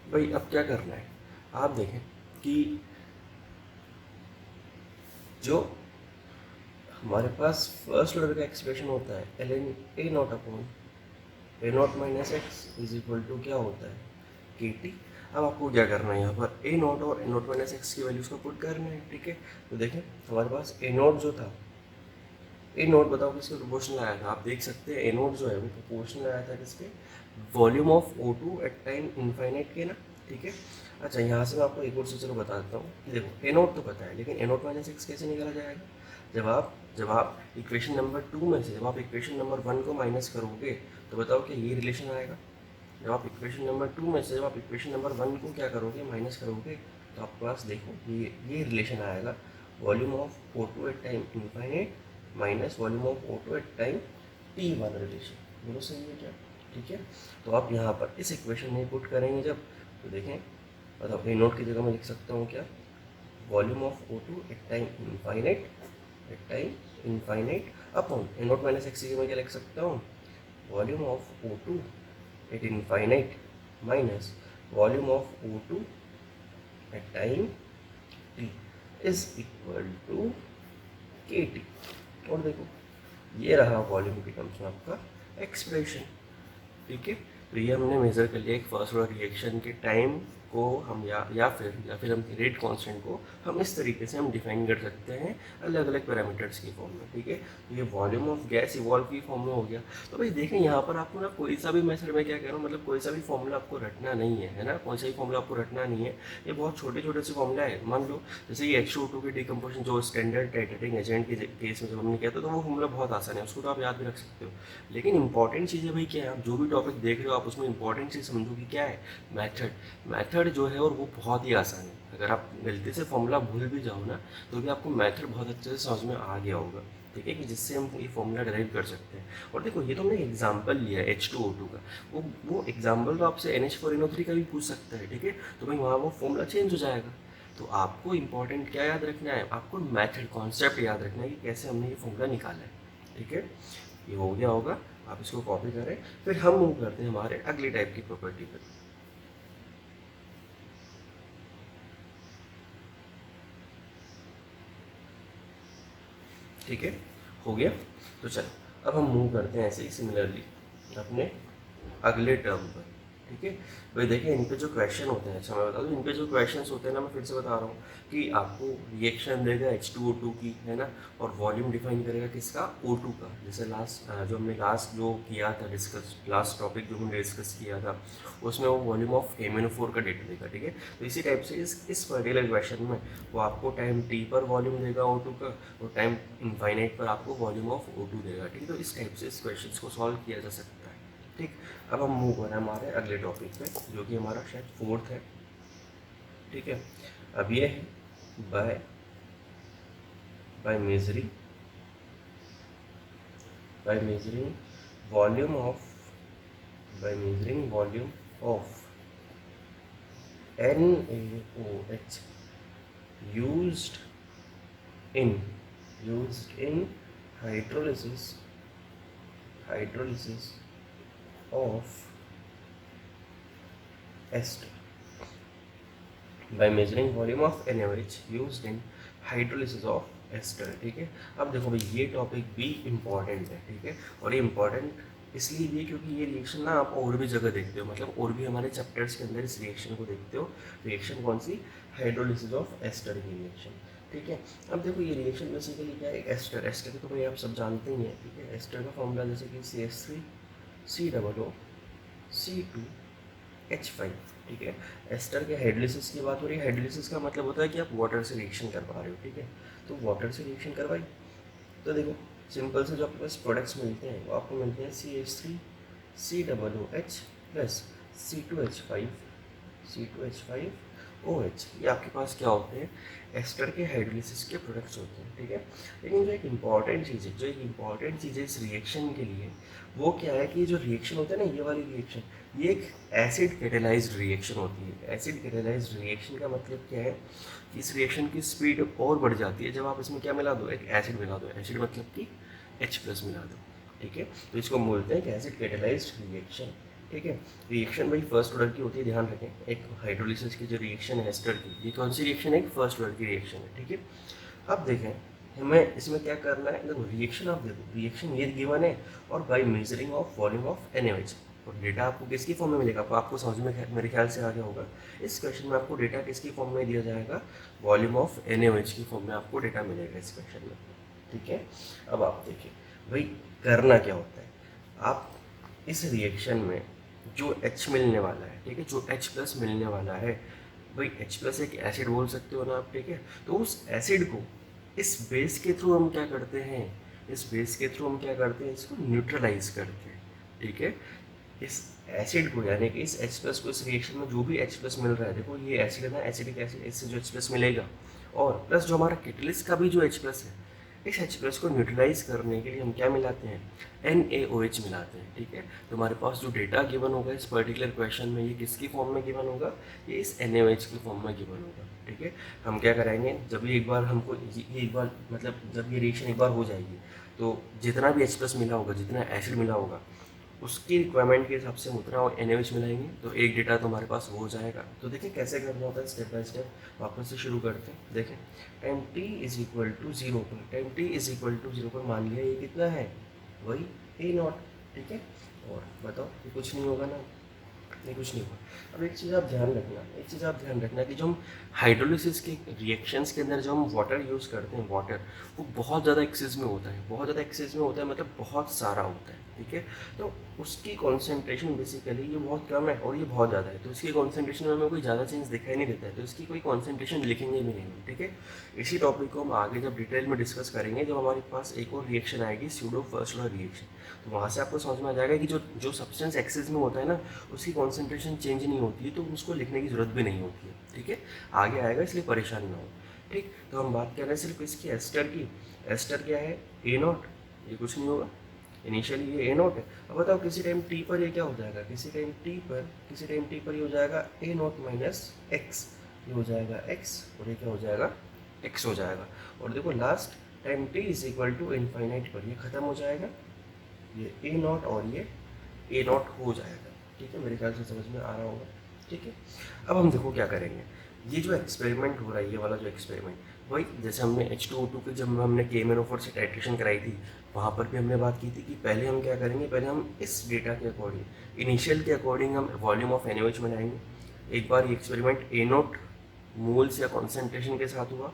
भाई, अब क्या करना है, आप देखें कि जो हमारे पास फर्स्ट ऑर्डर का एक्सप्रेशन होता है ln A0 upon A0 minus X is equal to क्या होता है, KT। अब आपको क्या करना है, यहाँ पर A0 और A0 माइनस एक्स की वैल्यूज़ को पुट करना है, ठीक है। तो देखें हमारे पास A0 जो था, A0 बताओ किसके प्रोपोर्शनल आया था, आप देख सकते हैं A0 जो है वो प्रोपोर्शनल आया था किसके, volume of O2 at time infinite के ना, ठीक है। अच्छा यहाँ से मैं आपको एक और चीज़ बता देता हूँ कि देखो A0 तो पता है, लेकिन A0 माइनस एक्स कैसे निकाला जाएगा, जब आप इक्वेशन नंबर 2 में से जब आप इक्वेशन नंबर 1 को माइनस करोगे, तो बताओ कि ये रिलेशन आएगा। जब आप इक्वेशन नंबर 2 में से जब आप इक्वेशन नंबर 1 को क्या करोगे, माइनस करोगे, तो आपके पास देखो ये रिलेशन आएगा, volume of O2 at time infinite minus volume of O2 at time t वाला रिलेशन, बोलो सही है क्या, ठीक है। तो आप यहाँ पर इस इक्वेशन में पुट करेंगे जब, तो देखें मतलब A0 की जगह मैं लिख सकता हूँ क्या, volume of O2 at time infinite upon A0 minus X की मैं क्या लिख सकता हूँ, volume of O2 at infinite minus volume of O2 at time t is equal to KT। और देखो ये रहा वॉल्यूम की टर्म्स में आपका एक्सप्रेशन, ठीक है। तो ये हमने मेजर कर लिया एक फर्स्ट ऑर्डर रिएक्शन के टाइम को हम या फिर हम रेट कांस्टेंट को हम इस तरीके से हम डिफाइन कर सकते हैं अलग अलग पैरामीटर्स की फॉर्म में, ठीक है। तो ये वॉल्यूम ऑफ गैस इवॉल्व की फॉर्म में हो गया। तो भाई देखें यहाँ पर आपको ना कोई सा भी मेथड में क्या कह रहा हूँ, मतलब कोई सा भी फॉर्मूला आपको रटना नहीं है ना, कोई सा भी फॉर्मूला आपको रटना नहीं है। ये बहुत छोटे छोटे से फॉर्मूला है। मान लो जैसे ये H2O2 की डिकम्पोजिशन जो स्टैंडर्ड टाइट्रेटिंग एजेंट के केस में जब हमने किया था, तो वो फॉर्मूला बहुत आसान है, उसको तो आप याद भी रख सकते हो। लेकिन इंपॉर्टेंट चीज़ है भाई क्या है, आप जो भी टॉपिक देख रहे हो आप उसमें इंपॉर्टेंट चीज़ समझो कि क्या है, मैथड जो है और वो बहुत ही आसान है। अगर आप गलती से फॉर्मूला भूल भी जाओ ना, तो भी आपको मैथड बहुत अच्छे से समझ में आ गया होगा, ठीक है, कि जिससे हम ये फॉर्मूला डिराइव कर सकते हैं। और देखो ये तो हमने एग्जाम्पल लिया है H2O2 का, वो एग्जाम्पल तो आपसे NH4NO3 का भी पूछ सकता है, ठीक है। तो भाई वहाँ वो फॉर्मूला चेंज हो जाएगा। तो आपको इंपॉर्टेंट क्या याद रखना है, आपको मैथड कॉन्सेप्ट याद रखना है कि कैसे हमने ये फॉर्मूला निकाला है, ठीक है। ये हो गया होगा, आप इसको कॉपी करें। फिर हम मूव करते हैं हमारे अगली टाइप की प्रॉपर्टी पर। ठीक है, हो गया। तो चलो अब हम मूव करते हैं ऐसे ही सिमिलरली अपने अगले टर्म पर, ठीक है। भाई देखिए इन पे जो क्वेश्चन होते हैं, अच्छा मैं बता दूँ, इन पे जो क्वेश्चन होते हैं ना, मैं फिर से बता रहा हूँ कि आपको रिएक्शन देगा H2O2 की, है ना, और वॉल्यूम डिफाइन करेगा किसका, O2 का। जैसे लास्ट जो हमने लास्ट जो किया था डिस्कस, लास्ट टॉपिक जो हमने डिस्कस किया था, उसमें वो वॉल्यूम ऑफ KMnO4 का डेटा देगा, ठीक है। तो इसी टाइप से इस पर्टिकुलर क्वेश्चन में वो आपको टाइम t पर वॉल्यूम देगा O2 का, और टाइम इनफाइनाइट पर आपको वॉल्यूम ऑफ O2 देगा, ठीक है। तो इस टाइप से इस क्वेश्चन को सॉल्व किया जा सकता है, ठीक। अब हम मूव हो रहे हैं हमारे अगले टॉपिक पे, जो कि हमारा शायद फोर्थ है, ठीक है। अब ये है by by measuring volume of by measuring volume of NaOH used in hydrolysis of ester, by measuring volume of NaOH used in hydrolysis of ester, ठीक है। अब देखो भाई ये टॉपिक भी इम्पॉर्टेंट है, ठीक है। और ये इम्पॉर्टेंट इसलिए भी क्योंकि ये रिएक्शन ना आप और भी जगह देखते हो, मतलब और भी हमारे चैप्टर्स के अंदर इस रिएक्शन को देखते हो। रिएक्शन कौन सी, हाइड्रोलिसिस ऑफ एस्टर की रिएक्शन, ठीक है। अब देखो ये रिएक्शन बेसिकली क्या है, एस्टर की तो भाई आप सब जानते ही हैं, ठीक है। एस्टर का फॉर्मूला जैसे कि CH3COO2H5, ठीक है। एस्टर के हाइड्रोलिसिस की बात हो रही है। हाइड्रोलिसिस का मतलब होता है कि आप वाटर से रिएक्शन करवा रहे हो, ठीक है। तो वाटर से रिएक्शन करवाई, तो देखो सिंपल से जो आपके पास प्रोडक्ट्स मिलते हैं वो आपको मिलते हैं CH3COOH प्लस C2H5OH। ये आपके पास क्या होते हैं, एस्टर के हाइड्रोलिसिस के प्रोडक्ट्स होते हैं, ठीक है। लेकिन जो एक इम्पॉर्टेंट चीज़ है इस रिएक्शन के लिए, वो क्या है कि जो रिएक्शन होता है ना, ये वाली रिएक्शन, ये एक एसिड कैटेलाइज्ड रिएक्शन होती है। एसिड कैटेलाइज्ड रिएक्शन का मतलब क्या है कि इस रिएक्शन की स्पीड और बढ़ जाती है जब आप इसमें क्या मिला दो, एक एसिड मिला दो। एसिड मतलब कि H+ मिला दो, ठीक है। तो इसको बोलते हैं कि एसिड कैटेलाइज्ड रिएक्शन, ठीक है। रिएक्शन भाई फर्स्ट ऑर्डर की होती है, ध्यान रखें। एक हाइड्रोलिसिस की जो रिएक्शन है एस्टर की, ये कौन सी रिएक्शन है, फर्स्ट ऑर्डर की रिएक्शन है, ठीक है। अब देखें हमें इसमें क्या करना है, देखो रिएक्शन, आप देखो रिएक्शन ये गिवन है, और by measuring of volume of NaOH। और डेटा आपको किसकी फॉर्म में मिलेगा, आपको समझ में मेरे ख्याल से आ गया होगा। इस क्वेश्चन में आपको डेटा किसकी फॉर्म में दिया जाएगा, वॉल्यूम ऑफ NaOH की फॉर्म में आपको डेटा मिलेगा इस क्वेश्चन में, ठीक है। अब आप देखिए भाई करना क्या होता है, आप इस रिएक्शन में जो H मिलने वाला है, ठीक है, जो H+ मिलने वाला है, भाई H+ एक एसिड बोल सकते हो ना आप, ठीक है। तो उस एसिड को इस बेस के थ्रू हम क्या करते हैं, इसको न्यूट्रलाइज करते हैं, ठीक है। इस एसिड को यानी कि इस H+ को, इस रिएक्शन में जो भी H+ मिल रहा है, देखो ये एसिड है ना, एसिडिक एसिड, इससे जो H+ मिलेगा, और प्लस जो हमारा कैटलिस्ट का भी जो H+ है, इस H+ को न्यूट्रलाइज करने के लिए हम क्या मिलाते हैं, NaOH मिलाते हैं, ठीक है। तो हमारे पास जो डेटा गिवन होगा इस पर्टिकुलर क्वेश्चन में, ये किसकी फॉर्म में गिवन होगा, ये इस NaOH की फॉर्म में गिवन होगा, ठीक है। हम क्या कराएंगे, जब ये एक बार हमको ये एक बार मतलब जब ये रिएक्शन एक बार हो जाएगी, तो जितना भी H+ मिला होगा, जितना एसिड मिला होगा, उसकी रिक्वायरमेंट के हिसाब से हम उतना और NaOH मिलाएंगे, तो एक डेटा तो हमारे पास हो जाएगा। तो देखिए कैसे करना होता है, स्टेप बाय स्टेप वापस से शुरू करते हैं। देखें टाइम t = 0 पर मान लिया ये कितना है, वही A0, ठीक है। और बताओ ये कुछ नहीं होगा ना, नहीं, कुछ नहीं हुआ। अब एक चीज़ आप ध्यान रखना कि जो हम हाइड्रोलिसिस के रिएक्शंस के अंदर जो हम वाटर यूज़ करते हैं, वाटर वो बहुत ज़्यादा एक्सेस में होता है, मतलब बहुत सारा होता है, ठीक है। तो उसकी कॉन्सेंट्रेशन बेसिकली ये बहुत कम है और ये बहुत ज़्यादा है, तो इसकी कॉन्सेंट्रेशन में हमें कोई ज़्यादा चेंज दिखाई नहीं देता है, तो इसकी कोई कॉन्सेंट्रेशन लिखेंगे भी नहीं, ठीक है। इसी टॉपिक को हम आगे जब डिटेल में डिस्कस करेंगे, जब हमारे पास एक और रिएक्शन आएगी, स्यूडो फर्स्ट लॉ रिएक्शन, तो वहाँ से आपको समझ में आ जाएगा कि जो जो सब्सटेंस एक्सेस में होता है ना, उसकी कॉन्सेंट्रेशन चेंज नहीं होती है, तो उसको लिखने की ज़रूरत भी नहीं होती है, ठीक है। आगे आएगा, इसलिए परेशान ना हो, ठीक। तो हम बात कर रहे हैं सिर्फ इसकी एस्टर की। एस्टर क्या है? ए नॉट, ये कुछ नहीं होगा, इनिशियली ये ए नॉट है। अब बताओ किसी टाइम टी पर ये क्या हो जाएगा, किसी टाइम टी पर ये हो जाएगा ए नॉट माइनस एक्स, ये हो जाएगा एक्स, और ये क्या हो जाएगा? एक्स हो जाएगा। और देखो last time T is equal to infinite पर ये खत्म हो जाएगा, ये ए नॉट और ये ए नॉट हो जाएगा, ठीक है। मेरे ख्याल से समझ में आ रहा होगा, ठीक है। अब हम देखो क्या करेंगे, ये जो एक्सपेरिमेंट हो रहा है, ये वाला जो एक्सपेरिमेंट, वही जैसे हमने H2O2 के जब हमने KMnO4 से टाइट्रेशन कराई थी, वहाँ पर भी हमने बात की थी कि पहले हम क्या करेंगे, पहले हम इस डेटा के अकॉर्डिंग, इनिशियल के अकॉर्डिंग हम वॉल्यूम ऑफ NaOH बनाएंगे। एक बार ये एक्सपेरिमेंट ए नॉट मोल्स या कॉन्सेंट्रेशन के साथ हुआ,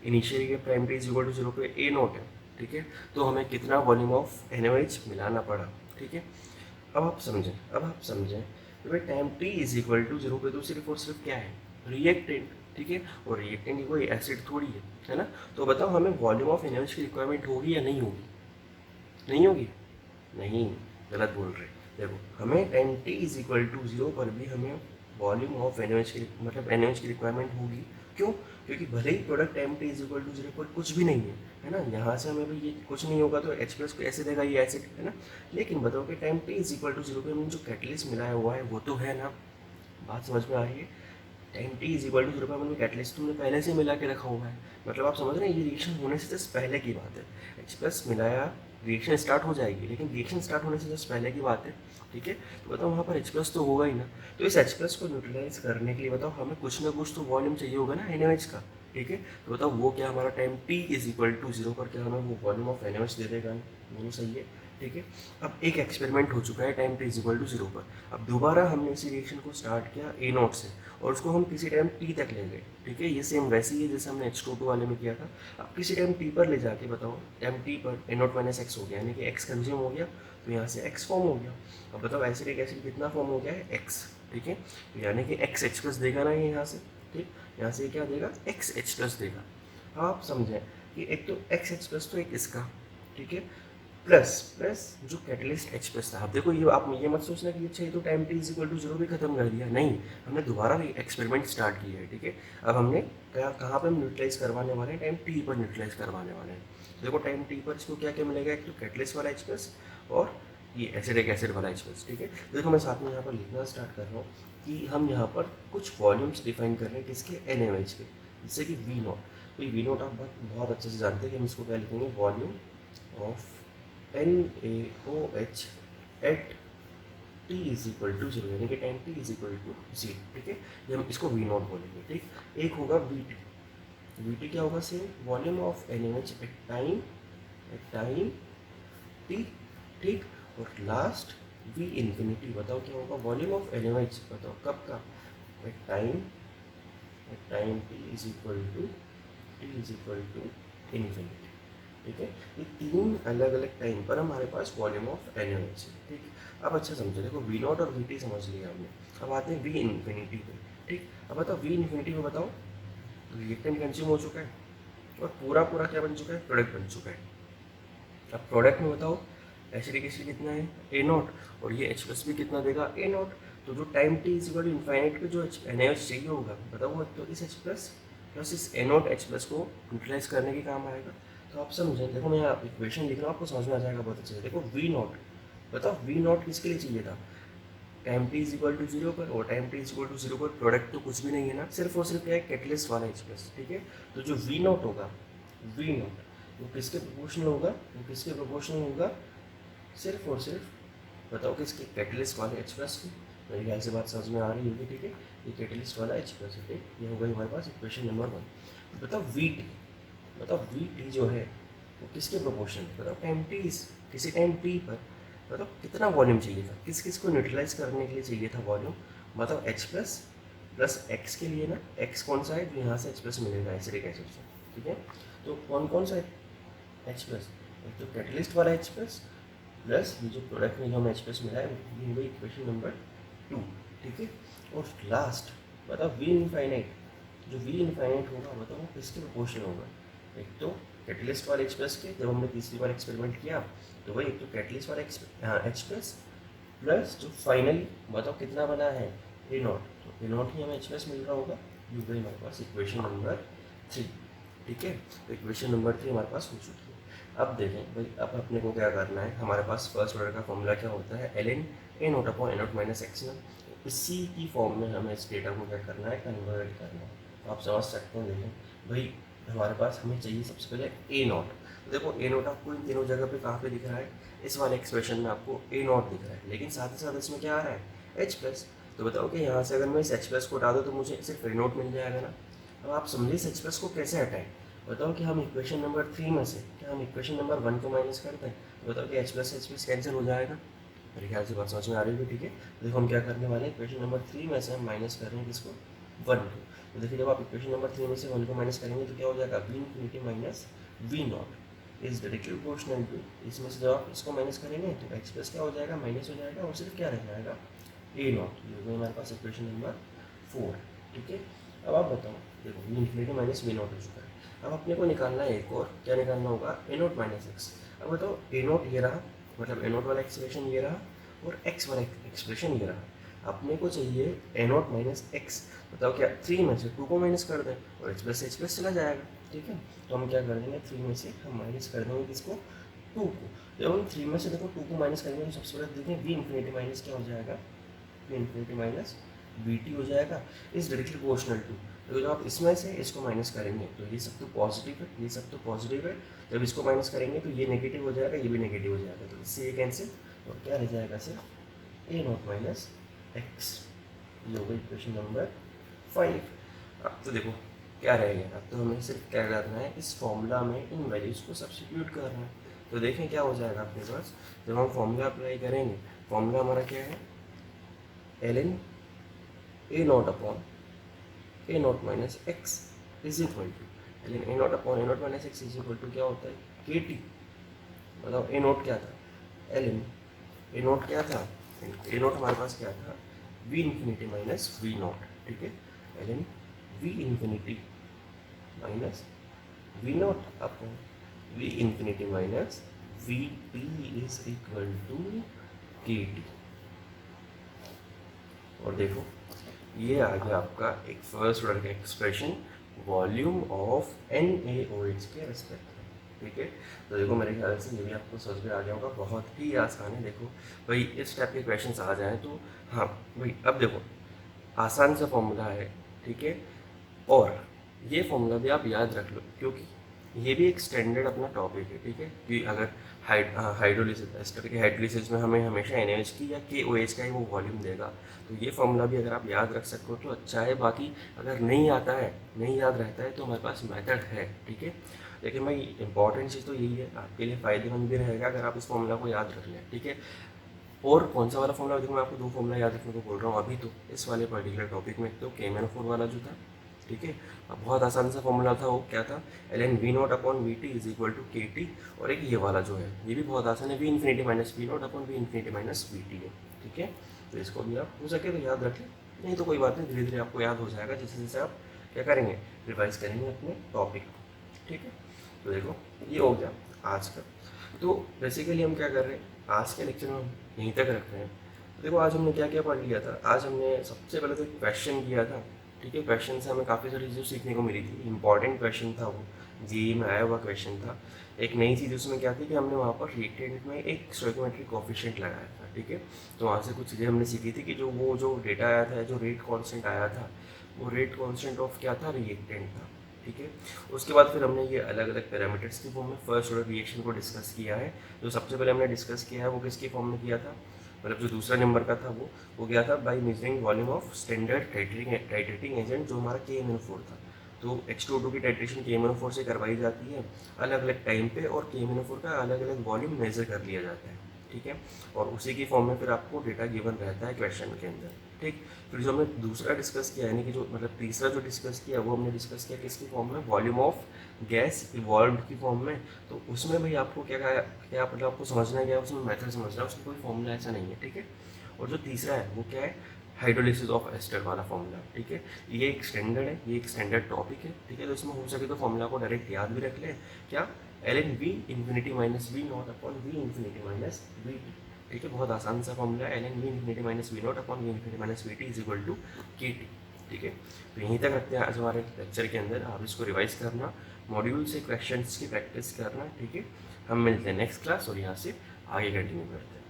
इनिशियली के prime T is equal to 0 पे ए नॉट है, ठीक है। तो हमें कितना वॉल्यूम ऑफ NaOH मिलाना पड़ा, ठीक है। अब आप समझें तो भाई time T is equal to 0 पे तो सिर्फ और सिर्फ क्या है? रिएक्टेंट, ठीक है। और रिएक्टेंट कोई एसिड थोड़ी है ना। तो बताओ हमें वॉल्यूम ऑफ NaOH की रिक्वायरमेंट होगी या नहीं होगी? नहीं होगी, नहीं, गलत बोल रहे। देखो हमें time T is equal to 0 पर भी हमें वॉल्यूम ऑफ NaOH की मतलब NaOH की रिक्वायरमेंट होगी। क्यों? क्योंकि भले ही product time T is equal to 0 पर कुछ भी नहीं है ना, यहाँ से हमें भी ये कुछ नहीं होगा तो H प्लस को ऐसे देगा, ये एसिड है ना। लेकिन बताओ कि time T is equal to 0 पे हमें जो कैटलिस्ट मिलाया हुआ है वो तो है ना। बात समझ में आ रही है? Time T is equal to 0 पे हमने कैटलिस्ट तुमने पहले से मिला के रखा हुआ है, मतलब आप समझ रहे हैं ये रिएक्शन होने से जस्ट पहले की बात है। H प्लस मिलाया, रिएक्शन स्टार्ट हो जाएगी, लेकिन रिएक्शन स्टार्ट होने से जस्ट पहले की बात है, ठीक है। तो बताओ वहाँ पर H प्लस तो होगा ही ना। तो इस H प्लस को न्यूट्रलाइज करने के लिए बताओ हमें कुछ ना कुछ तो वॉल्यूम चाहिए होगा ना NaOH का, ठीक है। तो बताओ वो क्या, हमारा time T is equal to 0 पर क्या हमें वो वॉल्यूम ऑफ NaOH दे देगा? वो सही है, ठीक है। अब एक एक्सपेरिमेंट हो चुका है time T is equal to 0 पर, अब दोबारा हमने इसी रिएक्शन को स्टार्ट किया ए नॉट से, और उसको हम किसी टाइम टी तक ले गए, ठीक है। ये सेम वैसे ही है जैसे हमने H2O2 वाले में किया था। अब किसी टाइम टी पर ले जाके बताओ, टाइम टी पर ए नॉट माइनस एक्स हो गया, यानी कि एक्स कंज्यूम हो गया, तो यहाँ से एक्स फॉर्म हो गया। अब बताओ एसिडिक एसिड कितना फॉर्म हो गया है? एक्स, ठीक है। तो यानी कि एक्स एच प्लस देगा ना ये यहाँ से, ठीक। यहाँ से क्या देगा? एक्स एच प्लस देगा। आप समझें कि एक तो एक्स एच प्लस तो एक इसका, ठीक है, प्लस प्लस जो कैटलिस्ट H प्लस था। अब देखो ये आप ये मत सोचना कि अच्छा ये तो time T is equal to 0 भी खत्म कर दिया, नहीं, हमने दोबारा एक्सपेरिमेंट स्टार्ट किया है, ठीक है। अब हमने कहाँ पे हम न्यूट्रलाइज करवाने वाले हैं? टाइम टी पर न्यूट्रलाइज करवाने वाले हैं। देखो टाइम टी पर इसको क्या क्या मिलेगा? एक तो कैटलिस्ट वाला H प्लस और ये एसिडिक एसिड वाला H प्लस, ठीक है। देखो मैं साथ में यहाँ पर लिखना स्टार्ट कर रहा हूँ कि हम यहाँ पर कुछ वॉल्यूम्स डिफाइन कर रहे हैं किसके? NaOH के, जैसे कि वी नॉट। तो वी नॉट आप बहुत अच्छे से जानते हैं कि हम इसको क्या लिखेंगे? Volume of NaOH at T is equal to 0, यानी कि time T is equal to 0, ठीक है। ये हम इसको वी नॉट बोलेंगे, ठीक। एक होगा वी टी क्या होगा? Same volume of NaOH at time T, ठीक। और लास्ट वी इन्फिनिटी, बताओ क्या होगा? वॉल्यूम ऑफ NaOH, बताओ कब का? At time T is equal to infinity, ठीक है। ये तीन अलग अलग टाइम पर हमारे पास वॉल्यूम ऑफ NaOH है, ठीक। अब अच्छा समझो, देखो वी नॉट और वी टी समझ लिया हमने, अब आते हैं वी इन्फिनिटी पे, ठीक। अब बताओ वी इन्फिनिटी में बताओ रिएक्टेंट कंज्यूम हो चुका है और पूरा पूरा क्या बन चुका है? प्रोडक्ट बन चुका है। अब प्रोडक्ट में बताओ एसिडिक एसिड कितना है? ए नॉट, और ये H प्लस भी कितना देगा? A naught. तो जो time T is equal to infinite पे जो NaOH चाहिए होगा, बताओ वो तो इस H प्लस प्लस इस ए नॉट H प्लस को यूटिलाइज करने के काम आएगा। तो आप समझें, देखो मैं यहाँ इक्वेशन लिख रहा हूँ, आपको समझ में आ जाएगा बहुत अच्छे से। देखो वी नॉट, बताओ वी नॉट किसके लिए चाहिए था? Time T is equal to 0 पर, और time T is equal to 0 पर प्रोडक्ट तो कुछ भी नहीं है ना, सिर्फ और सिर्फ क्या है? कैटलिस्ट वाला H प्लस, ठीक है। तो जो वी नॉट होगा, वी नॉट वो किसके प्रोपोर्शनल होगा? वो किसके प्रोपोर्शनल होगा? सिर्फ और सिर्फ बताओ किसके? कैटलिस्ट वाले H प्लस की। मेरे ख्याल से बात समझ में आ रही होगी, ठीक है। ये कैटलिस्ट वाला H प्लस है, ठीक। ये होगा हमारे पास इक्वेशन नंबर 1। बताओ वी टी, बताओ वी टी जो है वो किसके प्रोपोर्शनल? बताओ टाइम टी किसी टाइम टी पर मतलब कितना वॉल्यूम चाहिए था, किस किस को न्यूट्रलाइज करने के लिए चाहिए था वॉल्यूम, मतलब H प्लस एक्स के लिए ना, एक्स कौन सा है, तो यहाँ से H प्लस मिलेगा एसिडिक एसिड से, ठीक है। तो कौन कौन सा H प्लस, एक तो कैटलिस्ट वाला H प्लस ये जो प्रोडक्ट में जो हमें H प्लस मिला है ये वही इक्वेशन नंबर 2, ठीक है। और लास्ट बताओ वी इनफाइनाइट, जो वी इनफाइनाइट होगा बताओ वो किसके प्रोपोर्शनल होगा, एक तो कैटलिस्ट वाले H प्लस के, जब हमने तीसरी बार एक्सपेरिमेंट किया तो वही एक तो कैटलिस्ट वाला H प्लस जो फाइनली बताओ कितना बना है ए नॉट, तो ए नॉट ही हमें H प्लस मिल रहा होगा, ये वही हमारे पास इक्वेशन नंबर 3, ठीक है। तो इक्वेशन नंबर 3 हमारे पास हो चुकी है। अब देखें भाई, अब अपने को क्या करना है, हमारे पास फर्स्ट ऑर्डर का फॉर्मूला क्या होता है, L N A naught upon A naught minus X ना, इसी की फॉर्म में हमें इस डेटा को क्या करना है, कन्वर्ट करना है। तो आप समझ सकते हैं, देखें भाई हमारे पास हमें चाहिए सबसे पहले ए नॉट, तो देखो ए नॉट आपको इन तीनों जगह पे कहाँ पे दिख रहा है, इस वाले एक्सप्रेशन में आपको ए नॉट दिख रहा है, लेकिन साथ ही साथ इसमें क्या आ रहा है एच प्लस। तो बताओ कि यहाँ से अगर मैं इस एच प्लस को हटा दूँ तो मुझे सिर्फ ए नॉट मिल जाएगा ना। अब आप समझिए इस एच प्लस को कैसे हटाएं, बताओ कि हम इक्वेशन नंबर 3 में से क्या हम इक्वेशन नंबर 1 को माइनस करते हैं, तो बताओ कि एच प्लस कैंसिल हो जाएगा, मेरे ख्याल से बात समझ में आ रही है, ठीक है। तो देखो हम क्या करने वाले हैं, इक्वेशन नंबर 3 में से हम माइनस कर रहे हैं किसको, 1 को। तो देखिए जब आप इक्वेशन नंबर 3 में से 1 को माइनस करेंगे तो क्या हो जाएगा, V infinity minus V naught is directly proportional to, इसमें से जब आप इसको माइनस करेंगे तो एक्स प्लस क्या हो जाएगा, माइनस हो जाएगा, और सिर्फ क्या रह जाएगा ए नॉट, ये हो हमारे पास इक्वेशन नंबर 4, ठीक है। अब आप बताओ, देखो V infinity minus V naught हो चुका है, अब अपने को निकालना है एक और, क्या निकालना होगा, ए नॉट माइनस एक्स। अब बताओ ए नॉट ये रहा, मतलब ए नॉट वाला एक्सप्रेशन ये रहा और एक्स वाला एक्सप्रेशन ये रहा, अपने को चाहिए ए नॉट माइनस एक्स। बताओ क्या, 3 में से 2 को माइनस कर दें और एच प्लस चला जाएगा, ठीक है। तो हम क्या कर देंगे, 3 में से हम माइनस कर देंगे किसको, 2 को। जब हम 3 में से देखो 2 को माइनस करेंगे तो सबसे पहले देखें वी इन्फिनिटी माइनस क्या हो जाएगा, we infinity minus V T हो जाएगा, इज डायरेक्टली प्रोपोर्शनल टू। तो जब आप इसमें से इसको माइनस करेंगे तो ये सब तो पॉजिटिव है, ये सब तो पॉजिटिव है, जब इसको माइनस करेंगे तो ये नेगेटिव हो जाएगा, ये भी नेगेटिव हो जाएगा, तो इससे ये कैंसिल, तो क्या रह जाएगा सिर्फ ए नॉट माइनस एक्स, ये होगा इक्वेशन नंबर 5। अब तो देखो क्या रह गया, अब तो हमें सिर्फ क्या करना है, इस फॉर्मूला में इन वैल्यूज़ को सब्स्टिट्यूट करना है। तो देखें क्या हो जाएगा अपने पास, जब हम फॉर्मूला अप्लाई करेंगे, फॉर्मूला हमारा क्या है, L N A naught upon A naught minus X is equal to, L N A naught upon A naught minus X is equal to क्या होता है, के टी। मतलब ए नॉट क्या था, एल एन ए नॉट क्या था, ए not हमारे पास क्या था, V infinity minus V naught, ठीक है। L N V infinity minus V naught upon V infinity minus V T is equal to K T. और देखो ये आ गया आपका एक फर्स्ट ऑर्डर का एक्सप्रेशन वॉल्यूम ऑफ NaOH के रिस्पेक्ट में, ठीक है। तो देखो मेरे ख्याल से ये भी आपको समझ में आ गया होगा, बहुत ही आसान है। देखो भाई इस टाइप के क्वेश्चंस आ जाएँ तो हाँ भाई, अब देखो आसान सा फॉर्मूला है, ठीक है, और ये फॉर्मूला भी आप याद रख लो क्योंकि ये भी एक स्टैंडर्ड अपना टॉपिक है, ठीक है। कि अगर हाइड्रोलिसिस, इस तरह के हाइड्रोलिसिस में हमें हमेशा NaOH की या KOH का ही वो वॉल्यूम देगा, तो ये फॉर्मूला भी अगर आप याद रख सको तो अच्छा है। बाकी अगर नहीं आता है, नहीं याद रहता है, तो हमारे पास मेथड है, ठीक है। लेकिन भाई इंपॉर्टेंट चीज़ तो यही है, आपके लिए फ़ायदेमंद भी रहेगा अगर आप इस फॉर्मूला को याद रख लें, ठीक है। और कौन सा वाला फॉर्मूला, देखो मैं आपको 2 फॉर्मूला याद रखने को बोल रहा हूँ अभी, तो इस वाले पर्टिकुलर टॉपिक में तो KMnO4 वाला जो था, ठीक है। अब बहुत आसान सा फॉर्मूला था, वो क्या था, L N V naught upon V T is equal to K T. और एक ये वाला जो है ये भी बहुत आसान है, V infinity minus V naught upon V infinity minus V T है, ठीक है। तो इसको भी आप हो सके तो याद रखें, नहीं तो कोई बात नहीं, धीरे धीरे आपको याद हो जाएगा जैसे जैसे आप क्या करेंगे, रिवाइज करेंगे अपने टॉपिक, ठीक है। तो देखो ये हो गया आज का। तो बेसिकली हम क्या कर रहे हैं, आज के लेक्चर में हम यहीं तक रख रहे हैं। तो देखो आज हमने क्या क्या पढ़ लिया था, आज हमने सबसे पहले तो एक क्वेश्चन किया था, ठीक है। क्वेश्चन से हमें काफ़ी सारी चीज़ें सीखने को मिली थी, इंपॉर्टेंट क्वेश्चन था वो, जी में आया हुआ क्वेश्चन था। एक नई चीज़ उसमें क्या थी कि हमने वहाँ पर रिएक्टेंट में एक स्टोइकोमेट्रिक कोफिशिएंट लगाया था, ठीक है। तो वहाँ से कुछ चीज़ें हमने सीखी थी कि जो वो जो डेटा आया था, जो रेट कॉन्स्टेंट आया था, वो रेट कॉन्स्टेंट ऑफ क्या था, रिएक्टेंट था, ठीक है। उसके बाद फिर हमने ये अलग अलग पैरामीटर्स की फॉर्म में फर्स्ट ऑर्डर रिएक्शन को डिस्कस किया है। जो सबसे पहले हमने डिस्कस किया है वो किसकी फॉर्म में किया था, मतलब जो दूसरा नंबर का था वो गया था by measuring volume of standard titrating agent, जो हमारा KMnO4 था। तो H2O2 की टाइट्रेशन KMnO4 से करवाई जाती है अलग अलग टाइम पे, और KMnO4 का अलग अलग वॉल्यूम मेजर कर लिया जाता है, ठीक है, और उसी की फॉर्म में फिर आपको डेटा गिवन रहता है क्वेश्चन के अंदर, ठीक। फिर जो हमने दूसरा डिस्कस किया यानी कि जो मतलब तीसरा जो डिस्कस किया वो हमने डिस्कस किया किसकी फॉर्म में, वॉल्यूम ऑफ गैस इवॉल्व की फॉर्म में। तो उसमें भाई आपको क्या मतलब आपको समझना है क्या, उसमें मेथड समझना है, उसमें कोई फॉर्मूला ऐसा नहीं है, ठीक है। और जो तीसरा है वो क्या है, हाइड्रोलिसिस ऑफ एस्टर वाला फॉर्मूला, ठीक है। ये एक स्टैंडर्ड है, ये एक स्टैंडर्ड टॉपिक है, ठीक है। तो इसमें हो सके तो फॉर्मूला को डायरेक्ट याद भी रख लें, क्या, ln v infinity minus V naught upon V infinity minus V T, ठीक है। बहुत आसान सा फॉर्मूला है, ln v infinity minus V naught upon V infinity minus V T is equal to K T, ठीक है। तो यहीं तक रखते हैं आज हमारे लेक्चर के अंदर। आप इसको रिवाइज करना, मॉड्यूल से क्वेश्चंस की प्रैक्टिस करना, ठीक है। हम मिलते हैं नेक्स्ट क्लास और यहाँ से आगे कंटिन्यू करते हैं।